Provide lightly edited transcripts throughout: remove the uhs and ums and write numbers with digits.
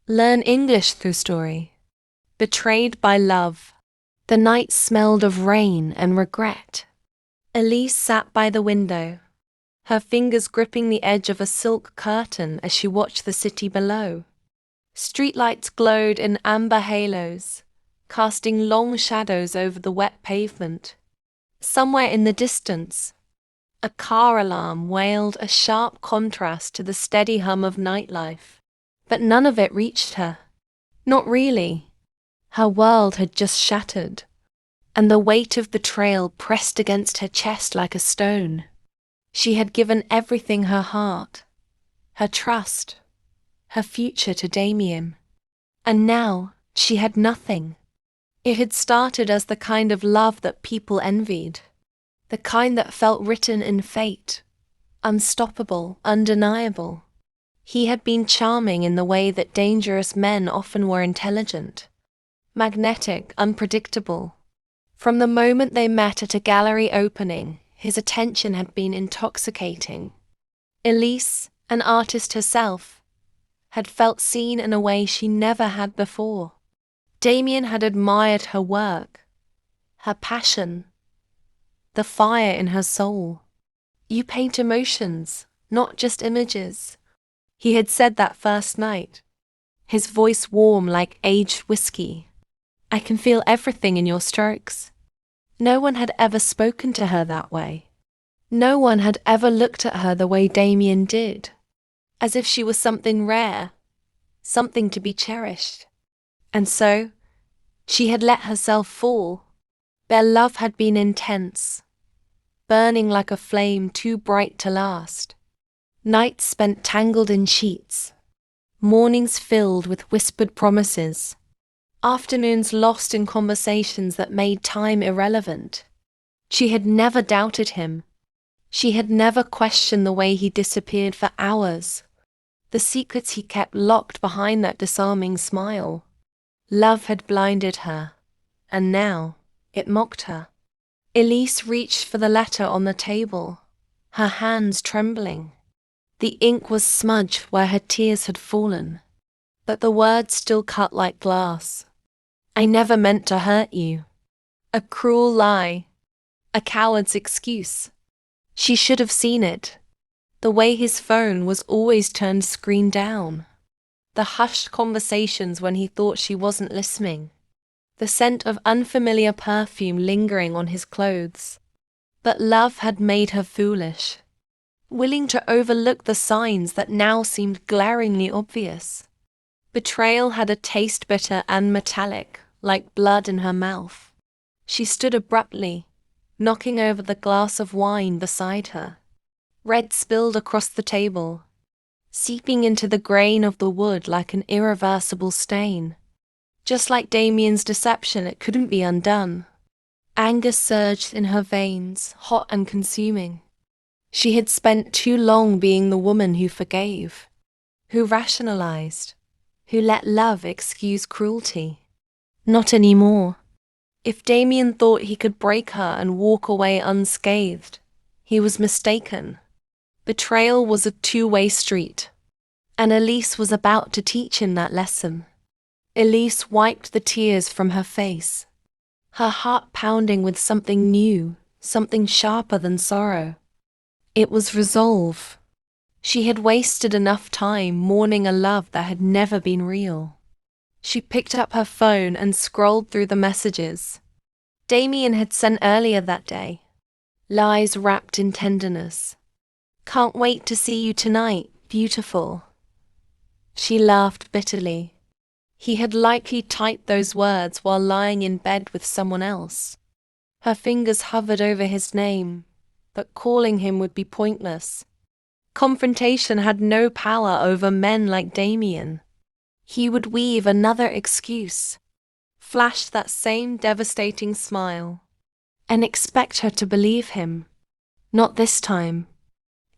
Learn English through story. Betrayed by love. The night smelled of rain and regret. Elise sat by the window, her fingers gripping the edge of a silk curtain as she watched the city below. Streetlights glowed in amber halos, casting long shadows over the wet pavement. Somewhere in the distance, a car alarm wailed a sharp contrast to the steady hum of nightlife. But none of it reached her. Not really. Her world had just shattered, and the weight of betrayal pressed against her chest like a stone. She had given everything, her heart, her trust, her future to Damien. And now she had nothing. It had started as the kind of love that people envied, the kind that felt written in fate, unstoppable, undeniable. He had been charming in the way that dangerous men often were intelligent, magnetic, unpredictable. From the moment they met at a gallery opening, his attention had been intoxicating. Elise, an artist herself, had felt seen in a way she never had before. Damien had admired her work, her passion, the fire in her soul. "You paint emotions, not just images," he had said that first night, his voice warm like aged whiskey. "I can feel everything in your strokes." No one had ever spoken to her that way. No one had ever looked at her the way Damien did, as if she was something rare, something to be cherished. And so, she had let herself fall. Their love had been intense, burning like a flame too bright to last. Nights spent tangled in sheets, mornings filled with whispered promises, afternoons lost in conversations that made time irrelevant. She had never doubted him. She had never questioned the way he disappeared for hours, the secrets he kept locked behind that disarming smile. Love had blinded her, and now it mocked her. Elise reached for the letter on the table, her hands trembling. The ink was smudged where her tears had fallen, but the words still cut like glass. "I never meant to hurt you." A cruel lie, a coward's excuse. She should have seen it. The way his phone was always turned screen down. The hushed conversations when he thought she wasn't listening. The scent of unfamiliar perfume lingering on his clothes. But love had made her foolish, willing to overlook the signs that now seemed glaringly obvious. Betrayal had a taste bitter and metallic, like blood in her mouth. She stood abruptly, knocking over the glass of wine beside her. Red spilled across the table, seeping into the grain of the wood like an irreversible stain. Just like Damien's deception, it couldn't be undone. Anger surged in her veins, hot and consuming. She had spent too long being the woman who forgave, who rationalized, who let love excuse cruelty. Not anymore. If Damien thought he could break her and walk away unscathed, he was mistaken. Betrayal was a two-way street, and Elise was about to teach him that lesson. Elise wiped the tears from her face, her heart pounding with something new, something sharper than sorrow. It was resolve. She had wasted enough time mourning a love that had never been real. She picked up her phone and scrolled through the messages Damien had sent earlier that day. Lies wrapped in tenderness. "Can't wait to see you tonight, beautiful." She laughed bitterly. He had likely typed those words while lying in bed with someone else. Her fingers hovered over his name, but calling him would be pointless. Confrontation had no power over men like Damien. He would weave another excuse, flash that same devastating smile, and expect her to believe him. Not this time.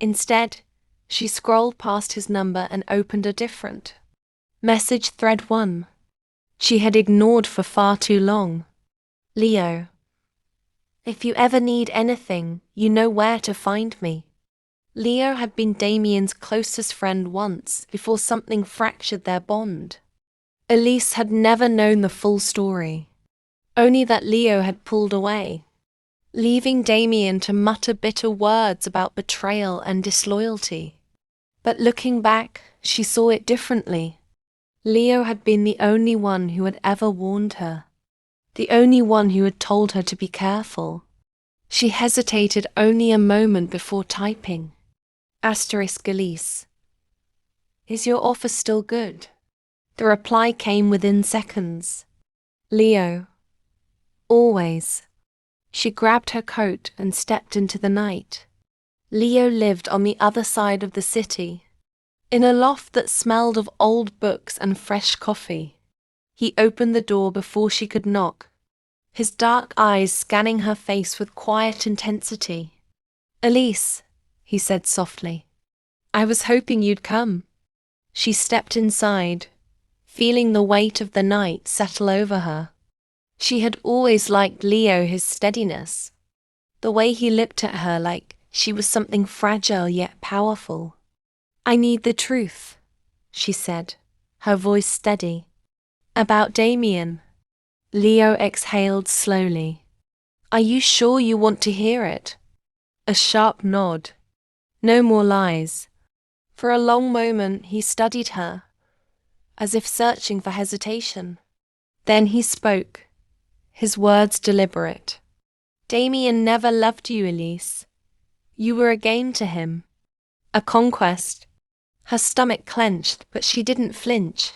Instead, she scrolled past his number and opened a different. Message thread 1. She had ignored for far too long. Leo. "If you ever need anything, you know where to find me." Leo had been Damien's closest friend once before something fractured their bond. Elise had never known the full story, only that Leo had pulled away, leaving Damien to mutter bitter words about betrayal and disloyalty. But looking back, she saw it differently. Leo had been the only one who had ever warned her, the only one who had told her to be careful. She hesitated only a moment before typing. Elise. Is your offer still good? The reply came within seconds. Leo. Always. She grabbed her coat and stepped into the night. Leo lived on the other side of the city, in a loft that smelled of old books and fresh coffee. He opened the door before she could knock, his dark eyes scanning her face with quiet intensity. Elise, he said softly. I was hoping you'd come. She stepped inside, feeling the weight of the night settle over her. She had always liked Leo, his steadiness, the way he looked at her like she was something fragile yet powerful. I need the truth, she said, her voice steady. About Damien. Leo exhaled slowly. Are you sure you want to hear it? A sharp nod. No more lies. For a long moment he studied her, as if searching for hesitation. Then he spoke, his words deliberate. Damien never loved you, Elise. You were a game to him, a conquest. Her stomach clenched, but she didn't flinch.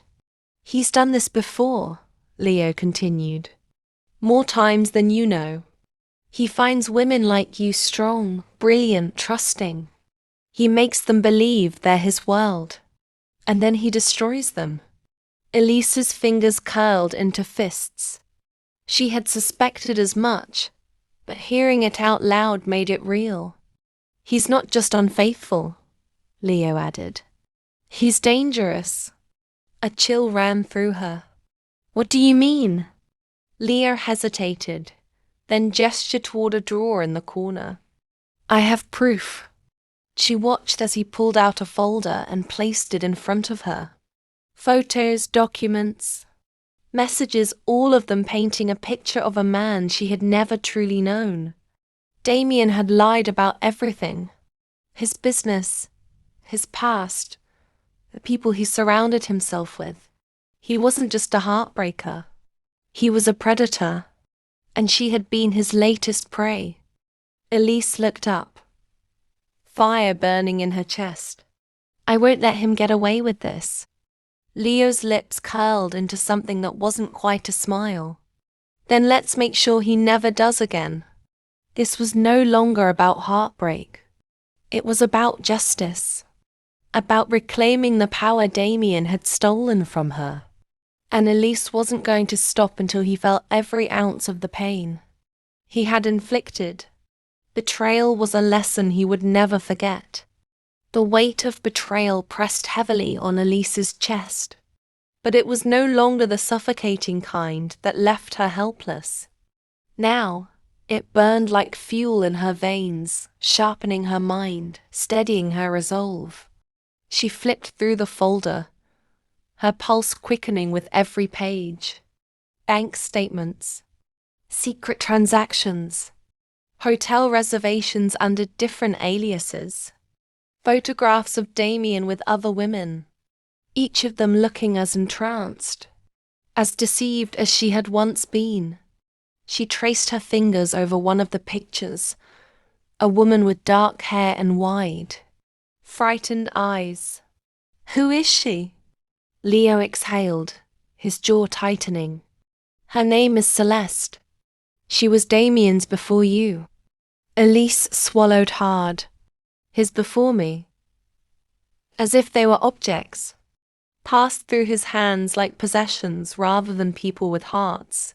He's done this before, Leo continued. More times than you know. He finds women like you strong, brilliant, trusting. He makes them believe they're his world, and then he destroys them. Elise's fingers curled into fists. She had suspected as much, but hearing it out loud made it real. He's not just unfaithful, Leo added. He's dangerous. A chill ran through her. What do you mean? Leo hesitated, then gestured toward a drawer in the corner. I have proof. She watched as he pulled out a folder and placed it in front of her. Photos, documents, messages, all of them painting a picture of a man she had never truly known. Damien had lied about everything. His business, his past, the people he surrounded himself with. He wasn't just a heartbreaker. He was a predator, and she had been his latest prey. Elise looked up, fire burning in her chest. I won't let him get away with this. Leo's lips curled into something that wasn't quite a smile. Then let's make sure he never does again. This was no longer about heartbreak. It was about justice, about reclaiming the power Damien had stolen from her. And Elise wasn't going to stop until he felt every ounce of the pain he had inflicted. Betrayal was a lesson he would never forget. The weight of betrayal pressed heavily on Elise's chest, but it was no longer the suffocating kind that left her helpless. Now, it burned like fuel in her veins, sharpening her mind, steadying her resolve. She flipped through the folder, her pulse quickening with every page. Bank statements, secret transactions, hotel reservations under different aliases, photographs of Damien with other women, each of them looking as entranced, as deceived as she had once been. She traced her fingers over one of the pictures, a woman with dark hair and wide, frightened eyes. Who is she? Leo exhaled, his jaw tightening. Her name is Celeste. She was Damien's before you. Elise swallowed hard. His before me. As if they were objects, passed through his hands like possessions rather than people with hearts.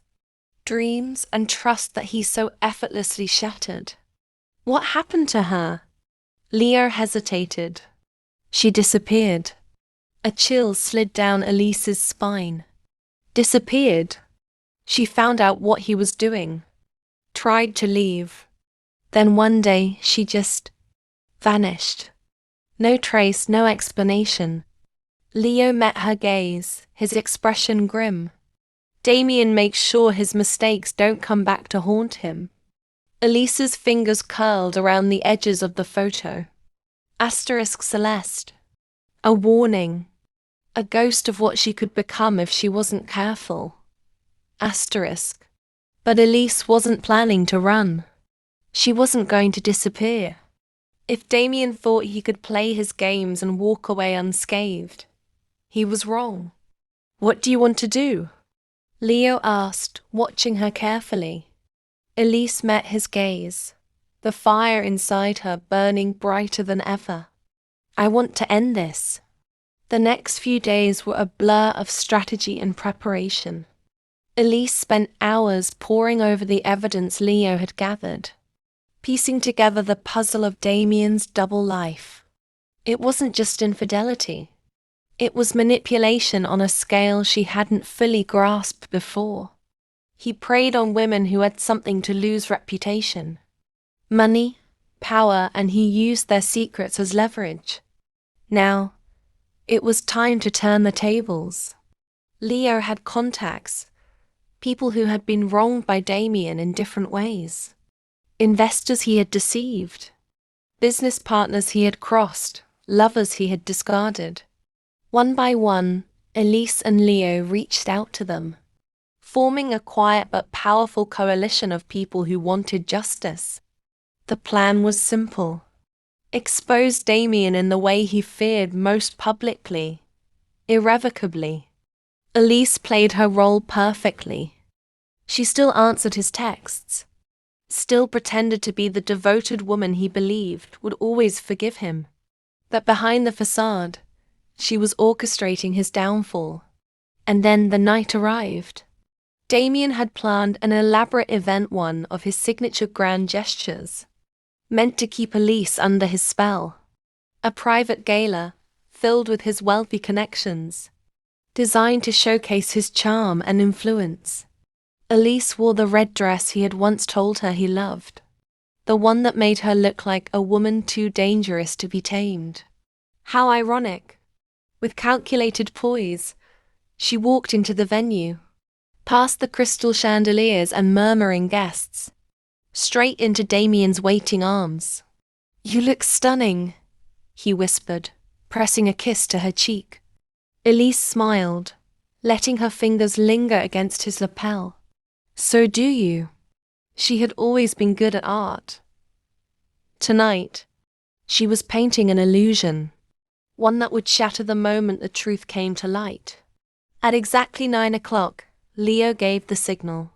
Dreams and trust that he so effortlessly shattered. What happened to her? Leo hesitated. She disappeared. A chill slid down Elise's spine. Disappeared. She found out what he was doing. Tried to leave. Then one day she just vanished. No trace, no explanation. Leo met her gaze, his expression grim. Damien makes sure his mistakes don't come back to haunt him. Elise's fingers curled around the edges of the photo. Asterisk Celeste. A warning. A ghost of what she could become if she wasn't careful. Asterisk. But Elise wasn't planning to run. She wasn't going to disappear. If Damien thought he could play his games and walk away unscathed, he was wrong. What do you want to do? Leo asked, watching her carefully. Elise met his gaze, the fire inside her burning brighter than ever. I want to end this. The next few days were a blur of strategy and preparation. Elise spent hours poring over the evidence Leo had gathered, piecing together the puzzle of Damien's double life. It wasn't just infidelity. It was manipulation on a scale she hadn't fully grasped before. He preyed on women who had something to lose: reputation, money, power, and he used their secrets as leverage. Now, it was time to turn the tables. Leo had contacts, people who had been wronged by Damien in different ways. Investors he had deceived, business partners he had crossed, lovers he had discarded. One by one, Elise and Leo reached out to them, forming a quiet but powerful coalition of people who wanted justice. The plan was simple. Expose Damien in the way he feared most publicly, irrevocably. Elise played her role perfectly. She still answered his texts, still pretended to be the devoted woman he believed would always forgive him. But behind the facade, she was orchestrating his downfall. And then the night arrived. Damien had planned an elaborate event, one of his signature grand gestures, meant to keep Elise under his spell. A private gala, filled with his wealthy connections, designed to showcase his charm and influence. Elise wore the red dress he had once told her he loved, the one that made her look like a woman too dangerous to be tamed. How ironic! With calculated poise, she walked into the venue, past the crystal chandeliers and murmuring guests, straight into Damien's waiting arms. You look stunning, he whispered, pressing a kiss to her cheek. Elise smiled, letting her fingers linger against his lapel. So do you. She had always been good at art. Tonight, she was painting an illusion, one that would shatter the moment the truth came to light. At exactly 9 o'clock, Leo gave the signal.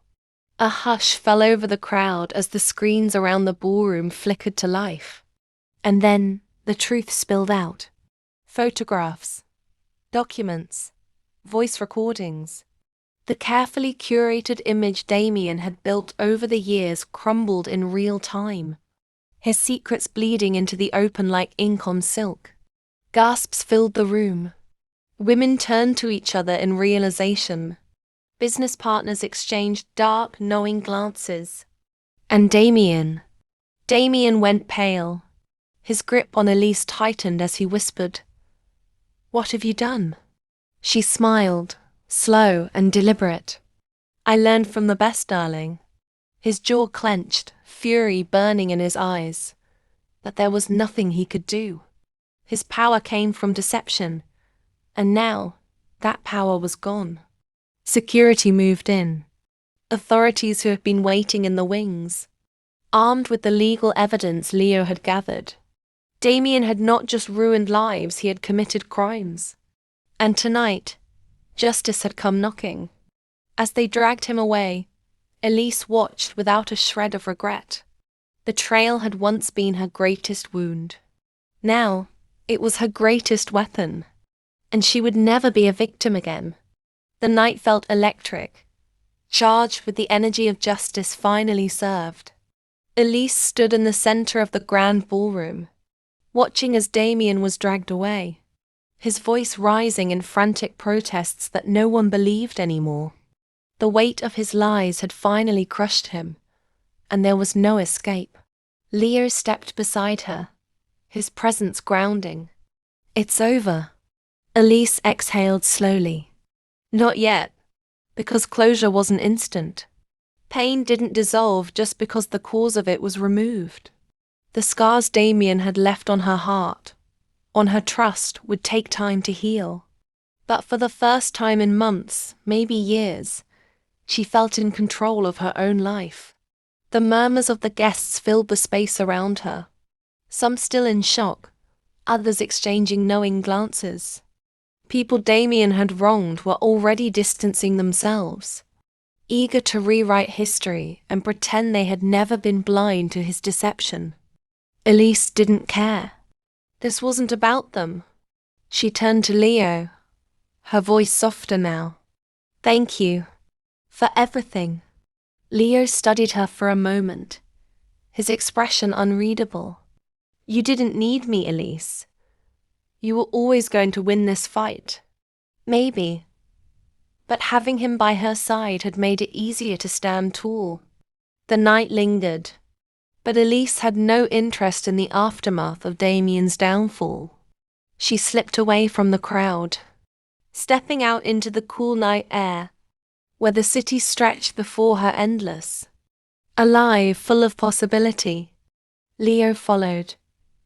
A hush fell over the crowd as the screens around the ballroom flickered to life. And then the truth spilled out. Photographs, documents, voice recordings. The carefully curated image Damien had built over the years crumbled in real time, his secrets bleeding into the open like ink on silk. Gasps filled the room. Women turned to each other in realization. Business partners exchanged dark, knowing glances. And Damien went pale. His grip on Elise tightened as he whispered, "What have you done?" She smiled, slow and deliberate. "I learned from the best, darling." His jaw clenched, fury burning in his eyes. But there was nothing he could do. His power came from deception, and now that power was gone. Security moved in. Authorities who had been waiting in the wings, armed with the legal evidence Leo had gathered. Damien had not just ruined lives, he had committed crimes. And tonight, justice had come knocking. As they dragged him away, Elise watched without a shred of regret. Betrayal had once been her greatest wound. Now, it was her greatest weapon. And she would never be a victim again. The night felt electric, charged with the energy of justice finally served. Elise stood in the center of the grand ballroom, watching as Damien was dragged away, his voice rising in frantic protests that no one believed anymore. The weight of his lies had finally crushed him, and there was no escape. Leo stepped beside her, his presence grounding. "It's over," Elise exhaled slowly. Not yet, because closure wasn't instant. Pain didn't dissolve just because the cause of it was removed. The scars Damien had left on her heart, on her trust, would take time to heal. But for the first time in months, maybe years, she felt in control of her own life. The murmurs of the guests filled the space around her, some still in shock, others exchanging knowing glances. People Damien had wronged were already distancing themselves, eager to rewrite history and pretend they had never been blind to his deception. Elise didn't care. This wasn't about them. She turned to Leo, her voice softer now. Thank you. For everything. Leo studied her for a moment, his expression unreadable. You didn't need me, Elise. You were always going to win this fight. Maybe. But having him by her side had made it easier to stand tall. The night lingered, but Elise had no interest in the aftermath of Damien's downfall. She slipped away from the crowd, stepping out into the cool night air, where the city stretched before her endless, alive, full of possibility. Leo followed,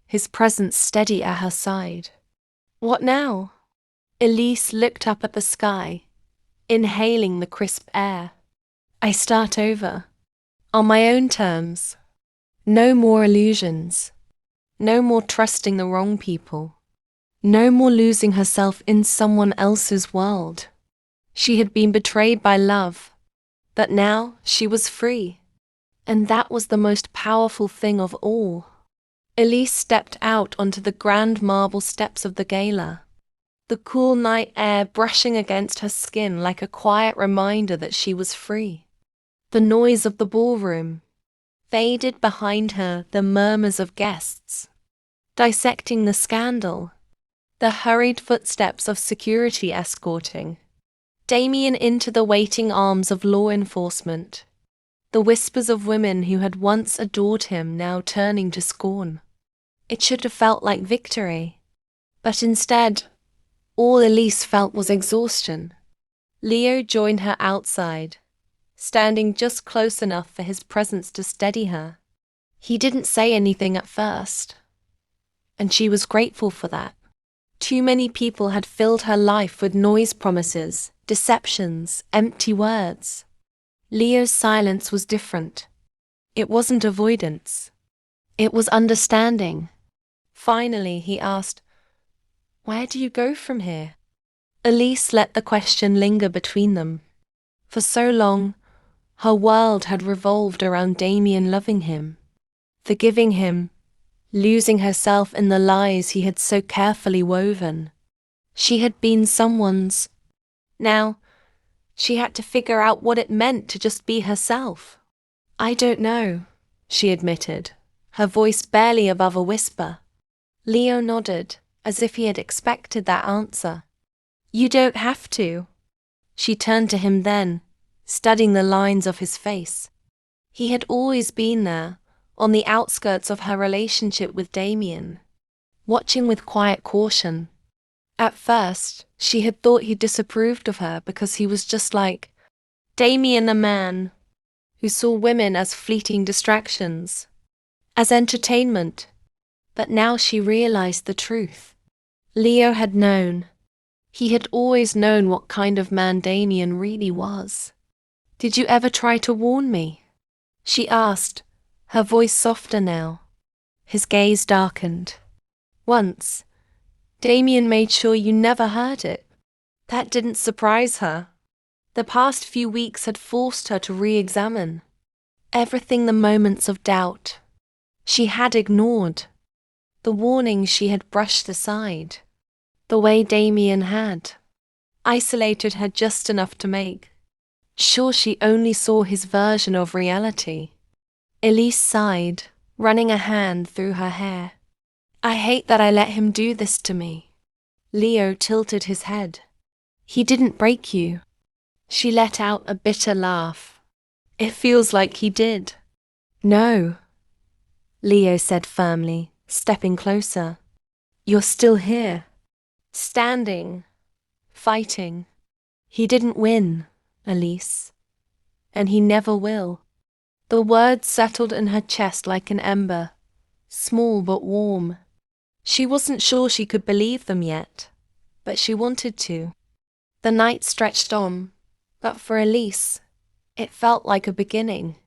his presence steady at her side. What now? Elise looked up at the sky, inhaling the crisp air. I start over, on my own terms. No more illusions. No more trusting the wrong people. No more losing herself in someone else's world. She had been betrayed by love, but now she was free. And that was the most powerful thing of all. Elise stepped out onto the grand marble steps of the gala, the cool night air brushing against her skin like a quiet reminder that she was free. The noise of the ballroom faded behind her, the murmurs of guests dissecting the scandal, the hurried footsteps of security escorting Damien into the waiting arms of law enforcement, the whispers of women who had once adored him now turning to scorn. It should have felt like victory, but instead, all Elise felt was exhaustion. Leo joined her outside, standing just close enough for his presence to steady her. He didn't say anything at first, and she was grateful for that. Too many people had filled her life with noise promises, deceptions, empty words. Leo's silence was different. It wasn't avoidance. It was understanding. Finally, he asked, "Where do you go from here?" Elise let the question linger between them. For so long, her world had revolved around Damien loving him, forgiving him, losing herself in the lies he had so carefully woven. She had been someone's. Now, she had to figure out what it meant to just be herself. I don't know, she admitted, her voice barely above a whisper. Leo nodded, as if he had expected that answer. You don't have to. She turned to him then, studying the lines of his face. He had always been there, on the outskirts of her relationship with Damien, watching with quiet caution. At first, she had thought he disapproved of her because he was just like Damien, a man who saw women as fleeting distractions, as entertainment. But now she realized the truth. Leo had known. He had always known what kind of man Damien really was. Did you ever try to warn me? She asked, her voice softer now. His gaze darkened. Once, Damien made sure you never heard it. That didn't surprise her. The past few weeks had forced her to re-examine everything, the moments of doubt she had ignored, the warnings she had brushed aside, the way Damien had isolated her just enough to make sure she only saw his version of reality. Elise sighed, running a hand through her hair. I hate that I let him do this to me. Leo tilted his head. He didn't break you. She let out a bitter laugh. It feels like he did. No, Leo said firmly, stepping closer. You're still here. Standing, fighting. He didn't win, Elise. And he never will. The words settled in her chest like an ember, small but warm. She wasn't sure she could believe them yet, but she wanted to. The night stretched on, but for Elise, it felt like a beginning.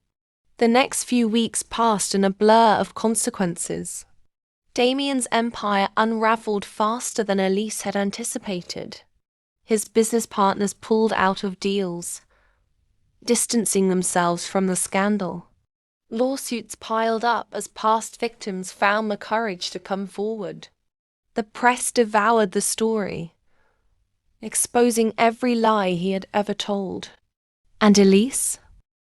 The next few weeks passed in a blur of consequences. Damien's empire unraveled faster than Elise had anticipated. His business partners pulled out of deals, distancing themselves from the scandal. Lawsuits piled up as past victims found the courage to come forward. The press devoured the story, exposing every lie he had ever told. And Elise?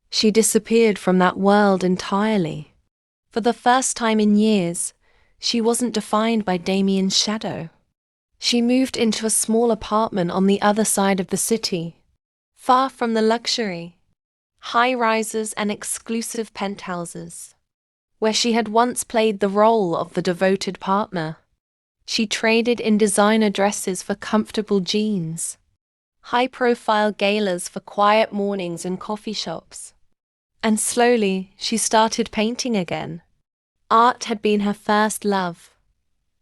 She disappeared from that world entirely. For the first time in years, she wasn't defined by Damien's shadow. She moved into a small apartment on the other side of the city, far from the luxury, high-rises and exclusive penthouses, where she had once played the role of the devoted partner. She traded in designer dresses for comfortable jeans, high-profile galas for quiet mornings in coffee shops. And slowly, she started painting again. Art had been her first love,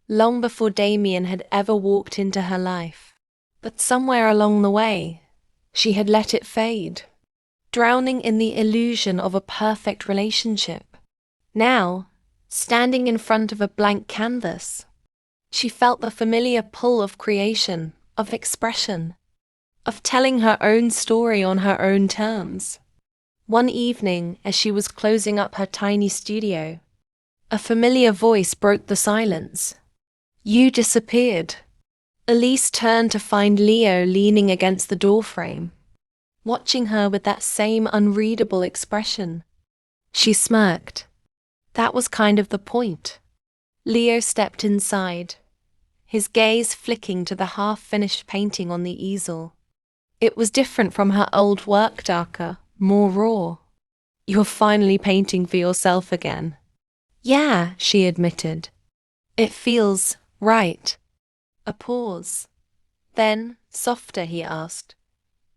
long before Damien had ever walked into her life. But somewhere along the way, she had let it fade, drowning in the illusion of a perfect relationship. Now, standing in front of a blank canvas, she felt the familiar pull of creation, of expression, of telling her own story on her own terms. One evening, as she was closing up her tiny studio, a familiar voice broke the silence. "You disappeared." Elise turned to find Leo leaning against the doorframe, watching her with that same unreadable expression. She smirked. That was kind of the point. Leo stepped inside, his gaze flicking to the half-finished painting on the easel. It was different from her old work, darker, more raw. "You're finally painting for yourself again." "Yeah," she admitted. "It feels right." A pause. Then, softer, he asked,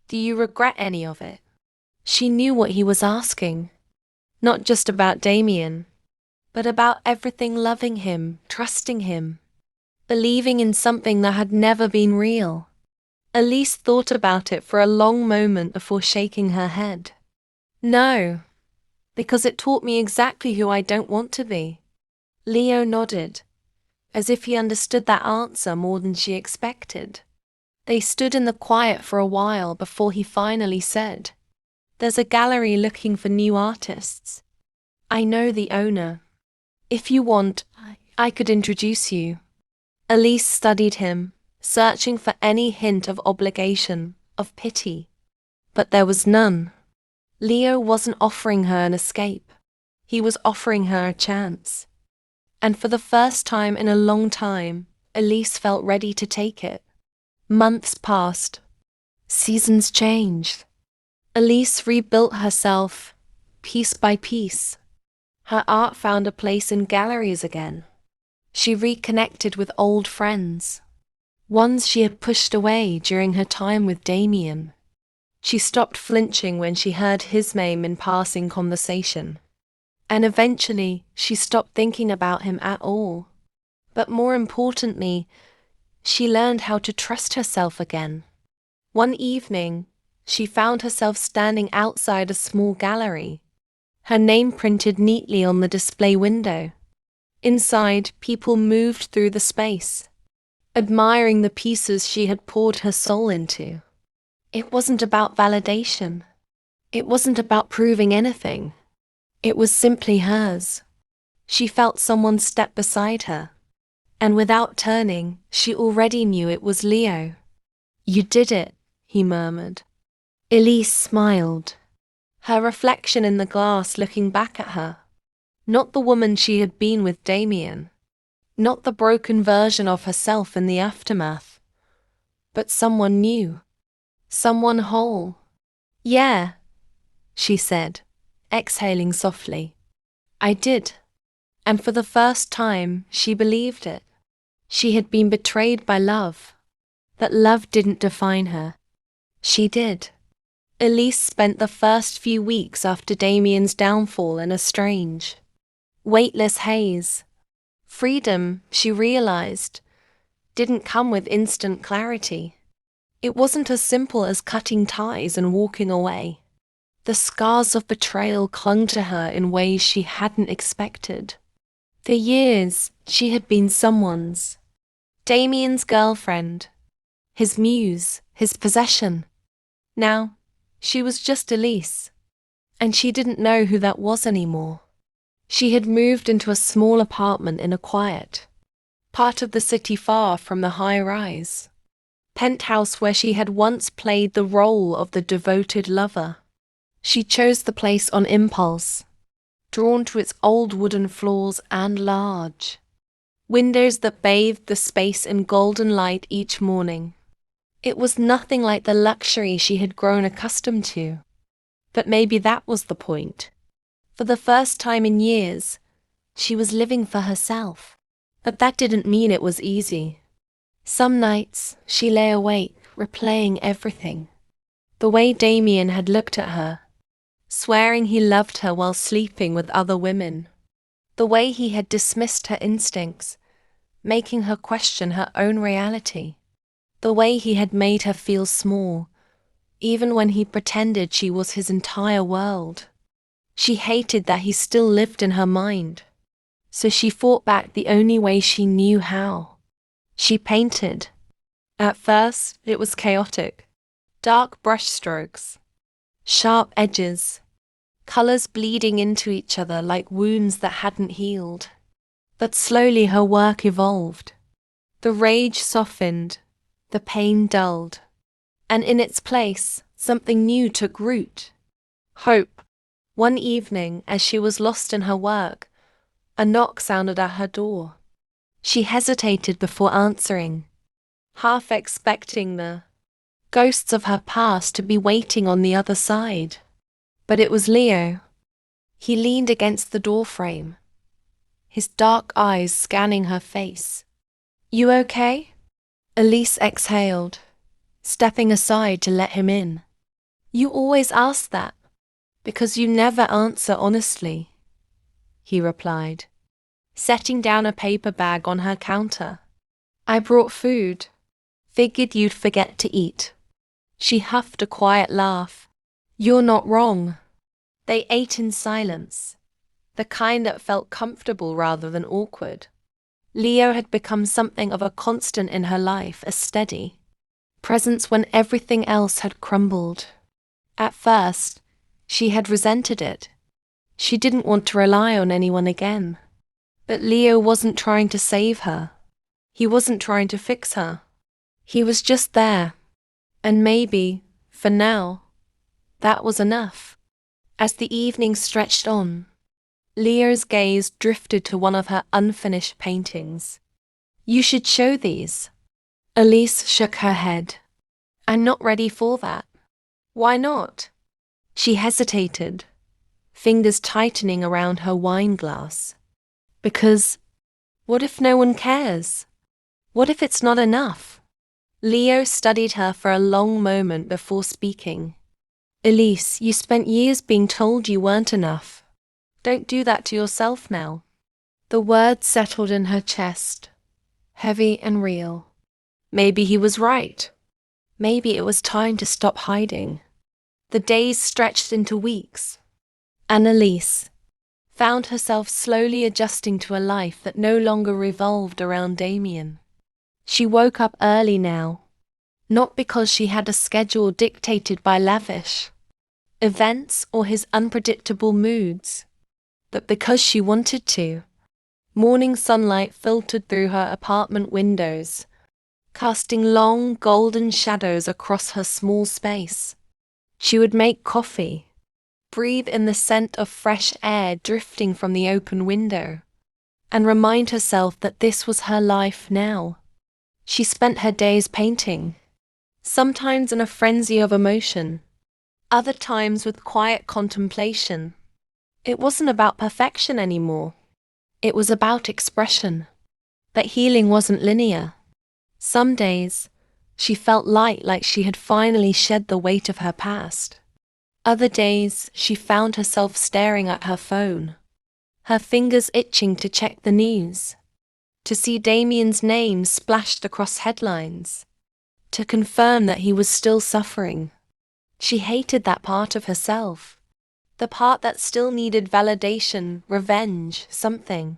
"Do you regret any of it?" She knew what he was asking. Not just about Damien, but about everything, loving him, trusting him, believing in something that had never been real. Elise thought about it for a long moment before shaking her head. "No, because it taught me exactly who I don't want to be." Leo nodded, as if he understood that answer more than she expected. They stood in the quiet for a while before he finally said, "There's a gallery looking for new artists. I know the owner. If you want, I could introduce you." Elise studied him, searching for any hint of obligation, of pity. But there was none. Leo wasn't offering her an escape. He was offering her a chance. And for the first time in a long time, Elise felt ready to take it. Months passed. Seasons changed. Elise rebuilt herself, piece by piece. Her art found a place in galleries again. She reconnected with old friends, ones she had pushed away during her time with Damien. She stopped flinching when she heard his name in passing conversation. And eventually, she stopped thinking about him at all. But more importantly, she learned how to trust herself again. One evening, she found herself standing outside a small gallery, her name printed neatly on the display window. Inside, people moved through the space, admiring the pieces she had poured her soul into. It wasn't about validation. It wasn't about proving anything. It was simply hers. She felt someone step beside her, and without turning, she already knew it was Leo. "You did it," he murmured. Elise smiled, her reflection in the glass looking back at her. Not the woman she had been with Damien, not the broken version of herself in the aftermath, but someone new, someone whole. "Yeah," she said, exhaling softly. "I did." And for the first time, she believed it. She had been betrayed by love, But love didn't define her. She did. Elise spent the first few weeks after Damien's downfall in a strange, weightless haze. Freedom, she realized, didn't come with instant clarity. It wasn't as simple as cutting ties and walking away. The scars of betrayal clung to her in ways she hadn't expected. For years, she had been someone's. Damien's girlfriend. His muse, his possession. Now, she was just Elise. And she didn't know who that was anymore. She had moved into a small apartment in a quiet part of the city far from the high-rise penthouse where she had once played the role of the devoted lover. She chose the place on impulse, drawn to its old wooden floors and large windows that bathed the space in golden light each morning. It was nothing like the luxury she had grown accustomed to. But maybe that was the point. For the first time in years, she was living for herself. But that didn't mean it was easy. Some nights, she lay awake, replaying everything. The way Damien had looked at her, swearing he loved her while sleeping with other women. The way he had dismissed her instincts, making her question her own reality. The way he had made her feel small, even when he pretended she was his entire world. She hated that he still lived in her mind. So she fought back the only way she knew how. She painted. At first, it was chaotic. Dark brushstrokes, sharp edges, colors bleeding into each other like wounds that hadn't healed. But slowly her work evolved. The rage softened, the pain dulled, and in its place, something new took root. Hope. One evening, as she was lost in her work, a knock sounded at her door. She hesitated before answering, half expecting the ghosts of her past to be waiting on the other side. But it was Leo. He leaned against the doorframe, his dark eyes scanning her face. "You okay?" Elise exhaled, stepping aside to let him in. "You always ask that, because you never answer honestly," he replied, setting down a paper bag on her counter. "I brought food. Figured you'd forget to eat." She huffed a quiet laugh. "You're not wrong." They ate in silence, the kind that felt comfortable rather than awkward. Leo had become something of a constant in her life, a steady presence when everything else had crumbled. At first, she had resented it. She didn't want to rely on anyone again. But Leo wasn't trying to save her. He wasn't trying to fix her. He was just there. And maybe, for now, that was enough. As the evening stretched on, Leo's gaze drifted to one of her unfinished paintings. "You should show these." Elise shook her head. "I'm not ready for that." "Why not?" She hesitated, fingers tightening around her wine glass. "Because, what if no one cares? What if it's not enough?" Leo studied her for a long moment before speaking. "Elise, you spent years being told you weren't enough. Don't do that to yourself now." The words settled in her chest, heavy and real. Maybe he was right. Maybe it was time to stop hiding. The days stretched into weeks, and Elise found herself slowly adjusting to a life that no longer revolved around Damien. She woke up early now, not because she had a schedule dictated by lavish events or his unpredictable moods, but because she wanted to. Morning sunlight filtered through her apartment windows, casting long golden shadows across her small space. She would make coffee, breathe in the scent of fresh air drifting from the open window, and remind herself that this was her life now. She spent her days painting, sometimes in a frenzy of emotion, other times with quiet contemplation. It wasn't about perfection anymore. It was about expression. But healing wasn't linear. Some days, She felt light, like she had finally shed the weight of her past. Other days, she found herself staring at her phone, her fingers itching to check the news, to see Damien's name splashed across headlines, to confirm that he was still suffering. She hated that part of herself, the part that still needed validation, revenge, something.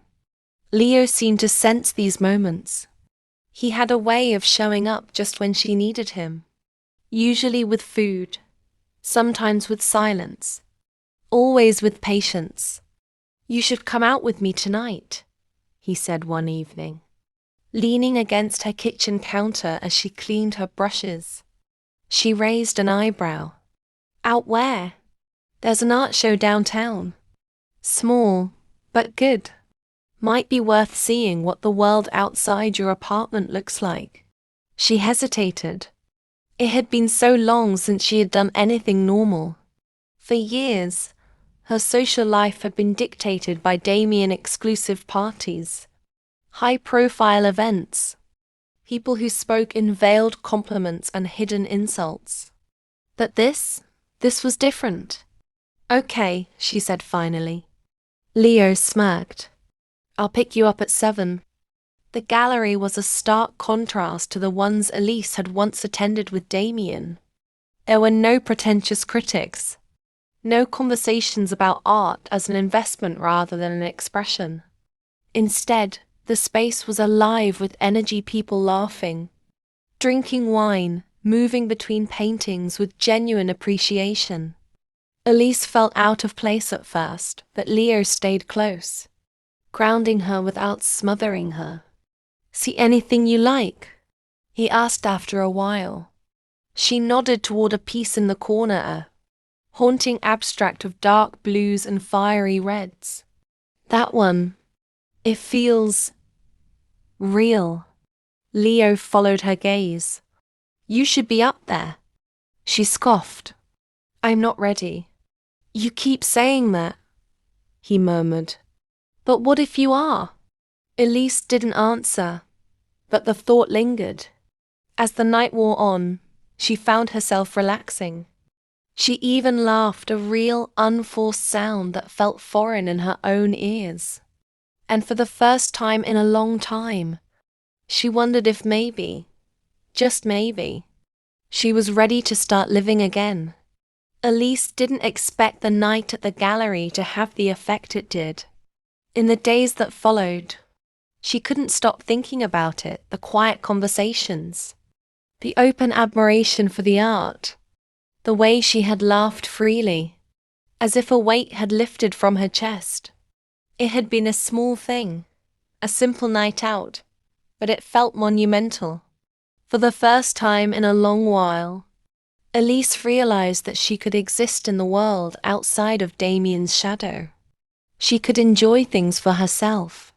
Leo seemed to sense these moments. He had a way of showing up just when she needed him, usually with food, sometimes with silence, always with patience. "You should come out with me tonight," he said one evening, leaning against her kitchen counter as she cleaned her brushes. She raised an eyebrow. "Out where?" "There's an art show downtown. Small, but good. Might be worth seeing what the world outside your apartment looks like." She hesitated. It had been so long since she had done anything normal. For years, her social life had been dictated by Damien-exclusive parties, high-profile events, people who spoke in veiled compliments and hidden insults. But this was different. "Okay," she said finally. Leo smirked. "I'll pick you up at 7. The gallery was a stark contrast to the ones Elise had once attended with Damien. There were no pretentious critics, no conversations about art as an investment rather than an expression. Instead, the space was alive with energy, people laughing, drinking wine, moving between paintings with genuine appreciation. Elise felt out of place at first, but Leo stayed close, grounding her without smothering her. "See anything you like?" he asked after a while. She nodded toward a piece in the corner, a haunting abstract of dark blues and fiery reds. "That one. It feels real." Leo followed her gaze. "You should be up there." She scoffed. "I'm not ready." "You keep saying that," he murmured. "But what if you are?" Elise didn't answer, but the thought lingered. As the night wore on, she found herself relaxing. She even laughed, a real, unforced sound that felt foreign in her own ears. And for the first time in a long time, she wondered if maybe, just maybe, she was ready to start living again. Elise didn't expect the night at the gallery to have the effect it did. In the days that followed, she couldn't stop thinking about it, the quiet conversations, the open admiration for the art, the way she had laughed freely, as if a weight had lifted from her chest. It had been a small thing, a simple night out, but it felt monumental. For the first time in a long while, Elise realized that she could exist in the world outside of Damien's shadow. She could enjoy things for herself,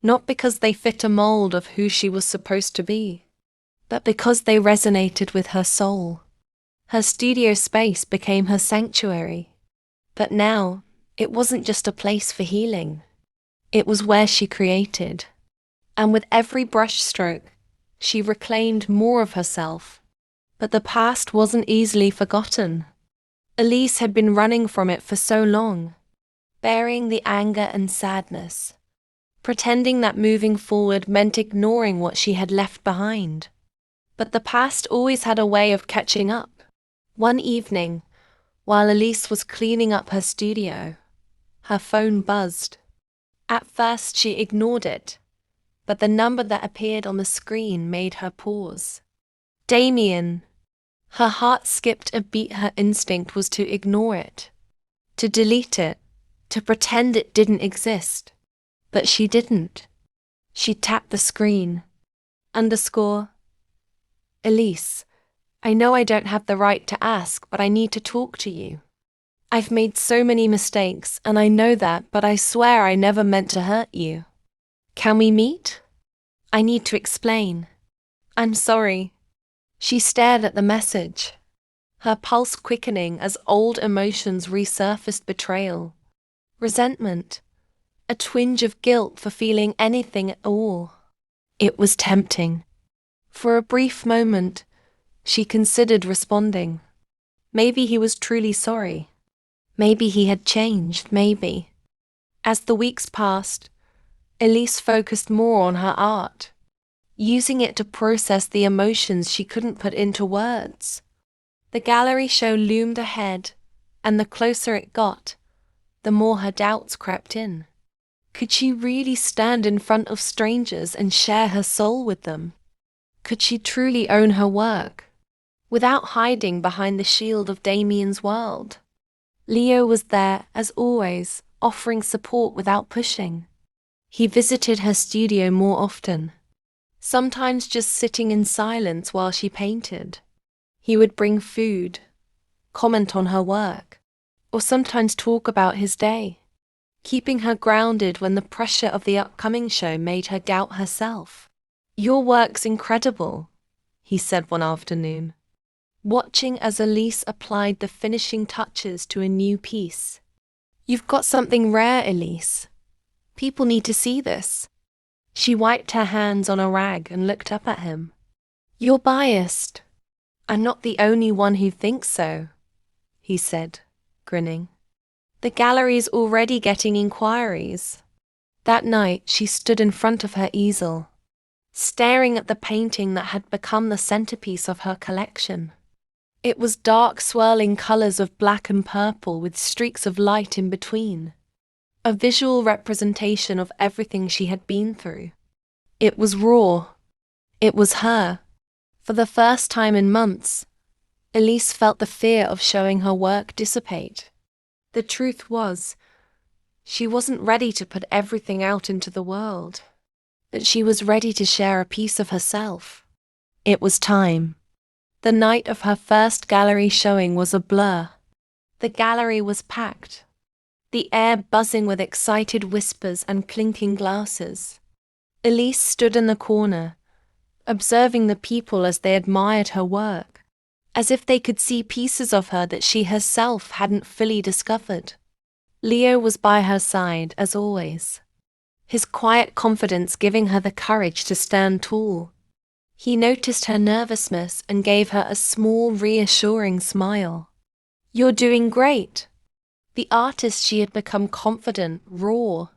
not because they fit a mold of who she was supposed to be, but because they resonated with her soul. Her studio space became her sanctuary. But now, it wasn't just a place for healing. It was where she created. And with every brushstroke, she reclaimed more of herself. But the past wasn't easily forgotten. Elise had been running from it for so long, burying the anger and sadness, pretending that moving forward meant ignoring what she had left behind. But the past always had a way of catching up. One evening, while Elise was cleaning up her studio, her phone buzzed. At first she ignored it, but the number that appeared on the screen made her pause. Damien. Her heart skipped a beat. Her instinct was to ignore it, to delete it, to pretend it didn't exist. But she didn't. She tapped the screen. Elise, I know I don't have the right to ask, but I need to talk to you. I've made so many mistakes, and I know that, but I swear I never meant to hurt you. Can we meet? I need to explain. I'm sorry. She stared at the message, her pulse quickening as old emotions resurfaced: betrayal, resentment, a twinge of guilt for feeling anything at all. It was tempting. For a brief moment, She considered responding. Maybe he was truly sorry. Maybe he had changed, maybe. As the weeks passed, Elise focused more on her art, using it to process the emotions she couldn't put into words. The gallery show loomed ahead, and the closer it got, the more her doubts crept in. Could she really stand in front of strangers and share her soul with them? Could she truly own her work, without hiding behind the shield of Damien's world? Leo was there, as always, offering support without pushing. He visited her studio more often, sometimes just sitting in silence while she painted. He would bring food, comment on her work, or sometimes talk about his day, keeping her grounded when the pressure of the upcoming show made her doubt herself. "Your work's incredible," he said one afternoon, watching as Elise applied the finishing touches to a new piece. "You've got something rare, Elise. People need to see this." She wiped her hands on a rag and looked up at him. "You're biased." "I'm not the only one who thinks so," he said, grinning. "The gallery's already getting inquiries." That night she stood in front of her easel, staring at the painting that had become the centerpiece of her collection. It was dark, swirling colors of black and purple with streaks of light in between, a visual representation of everything she had been through. It was raw. It was her. For the first time in months, Elise felt the fear of showing her work dissipate. The truth was, she wasn't ready to put everything out into the world, but she was ready to share a piece of herself. It was time. The night of her first gallery showing was a blur. The gallery was packed, the air buzzing with excited whispers and clinking glasses. Elise stood in the corner, observing the people as they admired her work, as if they could see pieces of her that she herself hadn't fully discovered. Leo was by her side, as always, his quiet confidence giving her the courage to stand tall. He noticed her nervousness and gave her a small, reassuring smile. "You're doing great." The artist she had become confident, raw,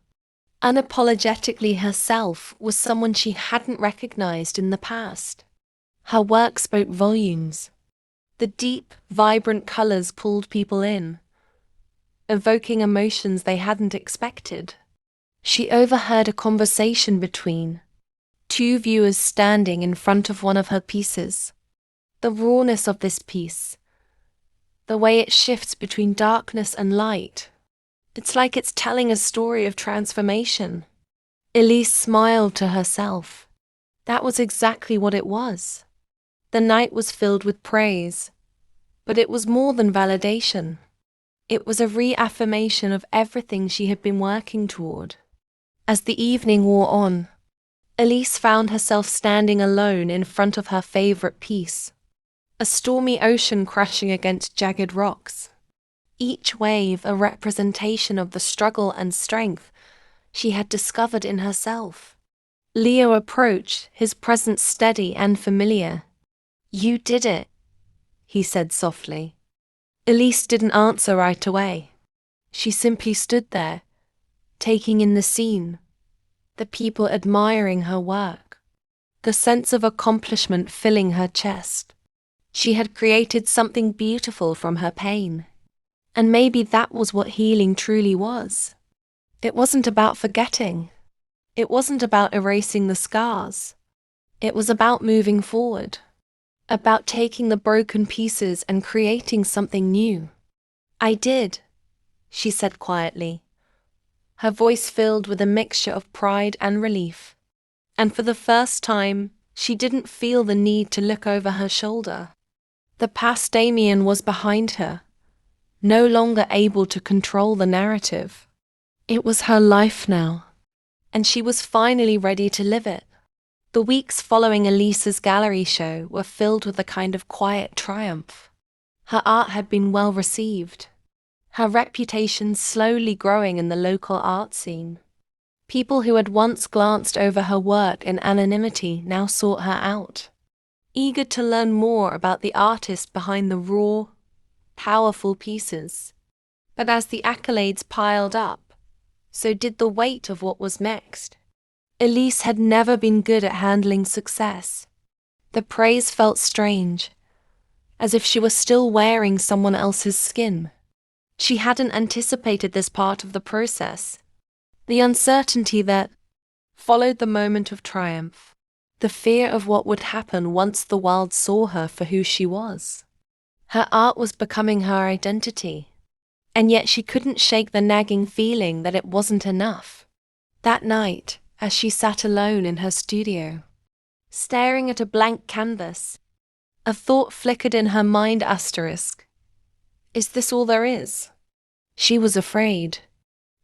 unapologetically herself, was someone she hadn't recognized in the past. Her work spoke volumes. The deep, vibrant colors pulled people in, evoking emotions they hadn't expected. She overheard a conversation between two viewers standing in front of one of her pieces. The rawness of this piece, the way it shifts between darkness and light, it's like it's telling a story of transformation. Elise smiled to herself. That was exactly what it was. The night was filled with praise, but it was more than validation. It was a reaffirmation of everything she had been working toward. As the evening wore on, Elise found herself standing alone in front of her favorite piece, a stormy ocean crashing against jagged rocks, each wave a representation of the struggle and strength she had discovered in herself. Leo approached, his presence steady and familiar. "You did it," he said softly. Elise didn't answer right away. She simply stood there, taking in the scene, the people admiring her work, the sense of accomplishment filling her chest. She had created something beautiful from her pain. And maybe that was what healing truly was. It wasn't about forgetting. It wasn't about erasing the scars. It was about moving forward, about taking the broken pieces and creating something new. "I did," she said quietly, her voice filled with a mixture of pride and relief. And for the first time, she didn't feel the need to look over her shoulder. The past Damien was behind her, no longer able to control the narrative. It was her life now, and she was finally ready to live it. The weeks following Elise's gallery show were filled with a kind of quiet triumph. Her art had been well received, her reputation slowly growing in the local art scene. People who had once glanced over her work in anonymity now sought her out. eager to learn more about the artist behind the raw, powerful pieces. But as the accolades piled up, so did the weight of what was next. Elise had never been good at handling success. The praise felt strange, as if she were still wearing someone else's skin. She hadn't anticipated this part of the process. The uncertainty that followed the moment of triumph. The fear of what would happen once the world saw her for who she was. Her art was becoming her identity, and yet she couldn't shake the nagging feeling that it wasn't enough. That night, as she sat alone in her studio, staring at a blank canvas, a thought flickered in her mind. Is this all there is? She was afraid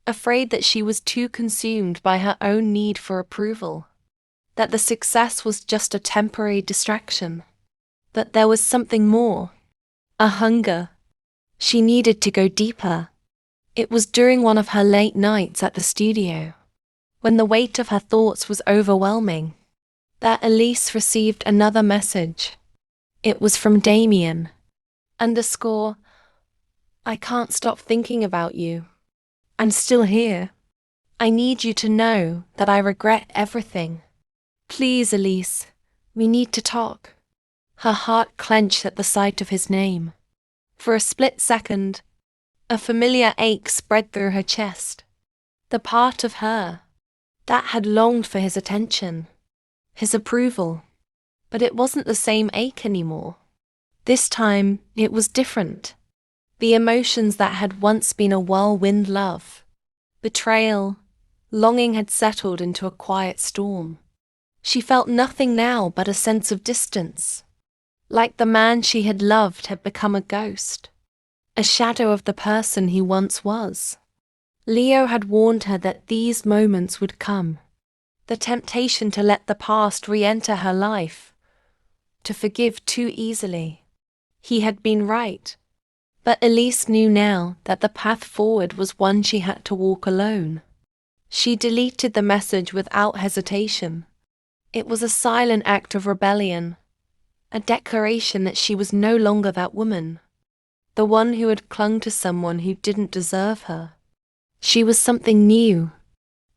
that she was too consumed by her own need for approval, that the success was just a temporary distraction, that there was something more, a hunger. She needed to go deeper. It was during one of her late nights at the studio, when the weight of her thoughts was overwhelming, that Elise received another message. It was from Damien. I can't stop thinking about you. I'm still here. I need you to know that I regret everything. Please, Elise, we need to talk. Her heart clenched at the sight of his name. For a split second, a familiar ache spread through her chest. The part of her that had longed for his attention, his approval. But it wasn't the same ache anymore. This time, it was different. The emotions that had once been a whirlwind love, betrayal, longing had settled into a quiet storm. She felt nothing now but a sense of distance. Like the man she had loved had become a ghost, a shadow of the person he once was. Leo had warned her that these moments would come. The temptation to let the past re-enter her life, to forgive too easily. He had been right. But Elise knew now that the path forward was one she had to walk alone. She deleted the message without hesitation. It was a silent act of rebellion, a declaration that she was no longer that woman, the one who had clung to someone who didn't deserve her. She was something new,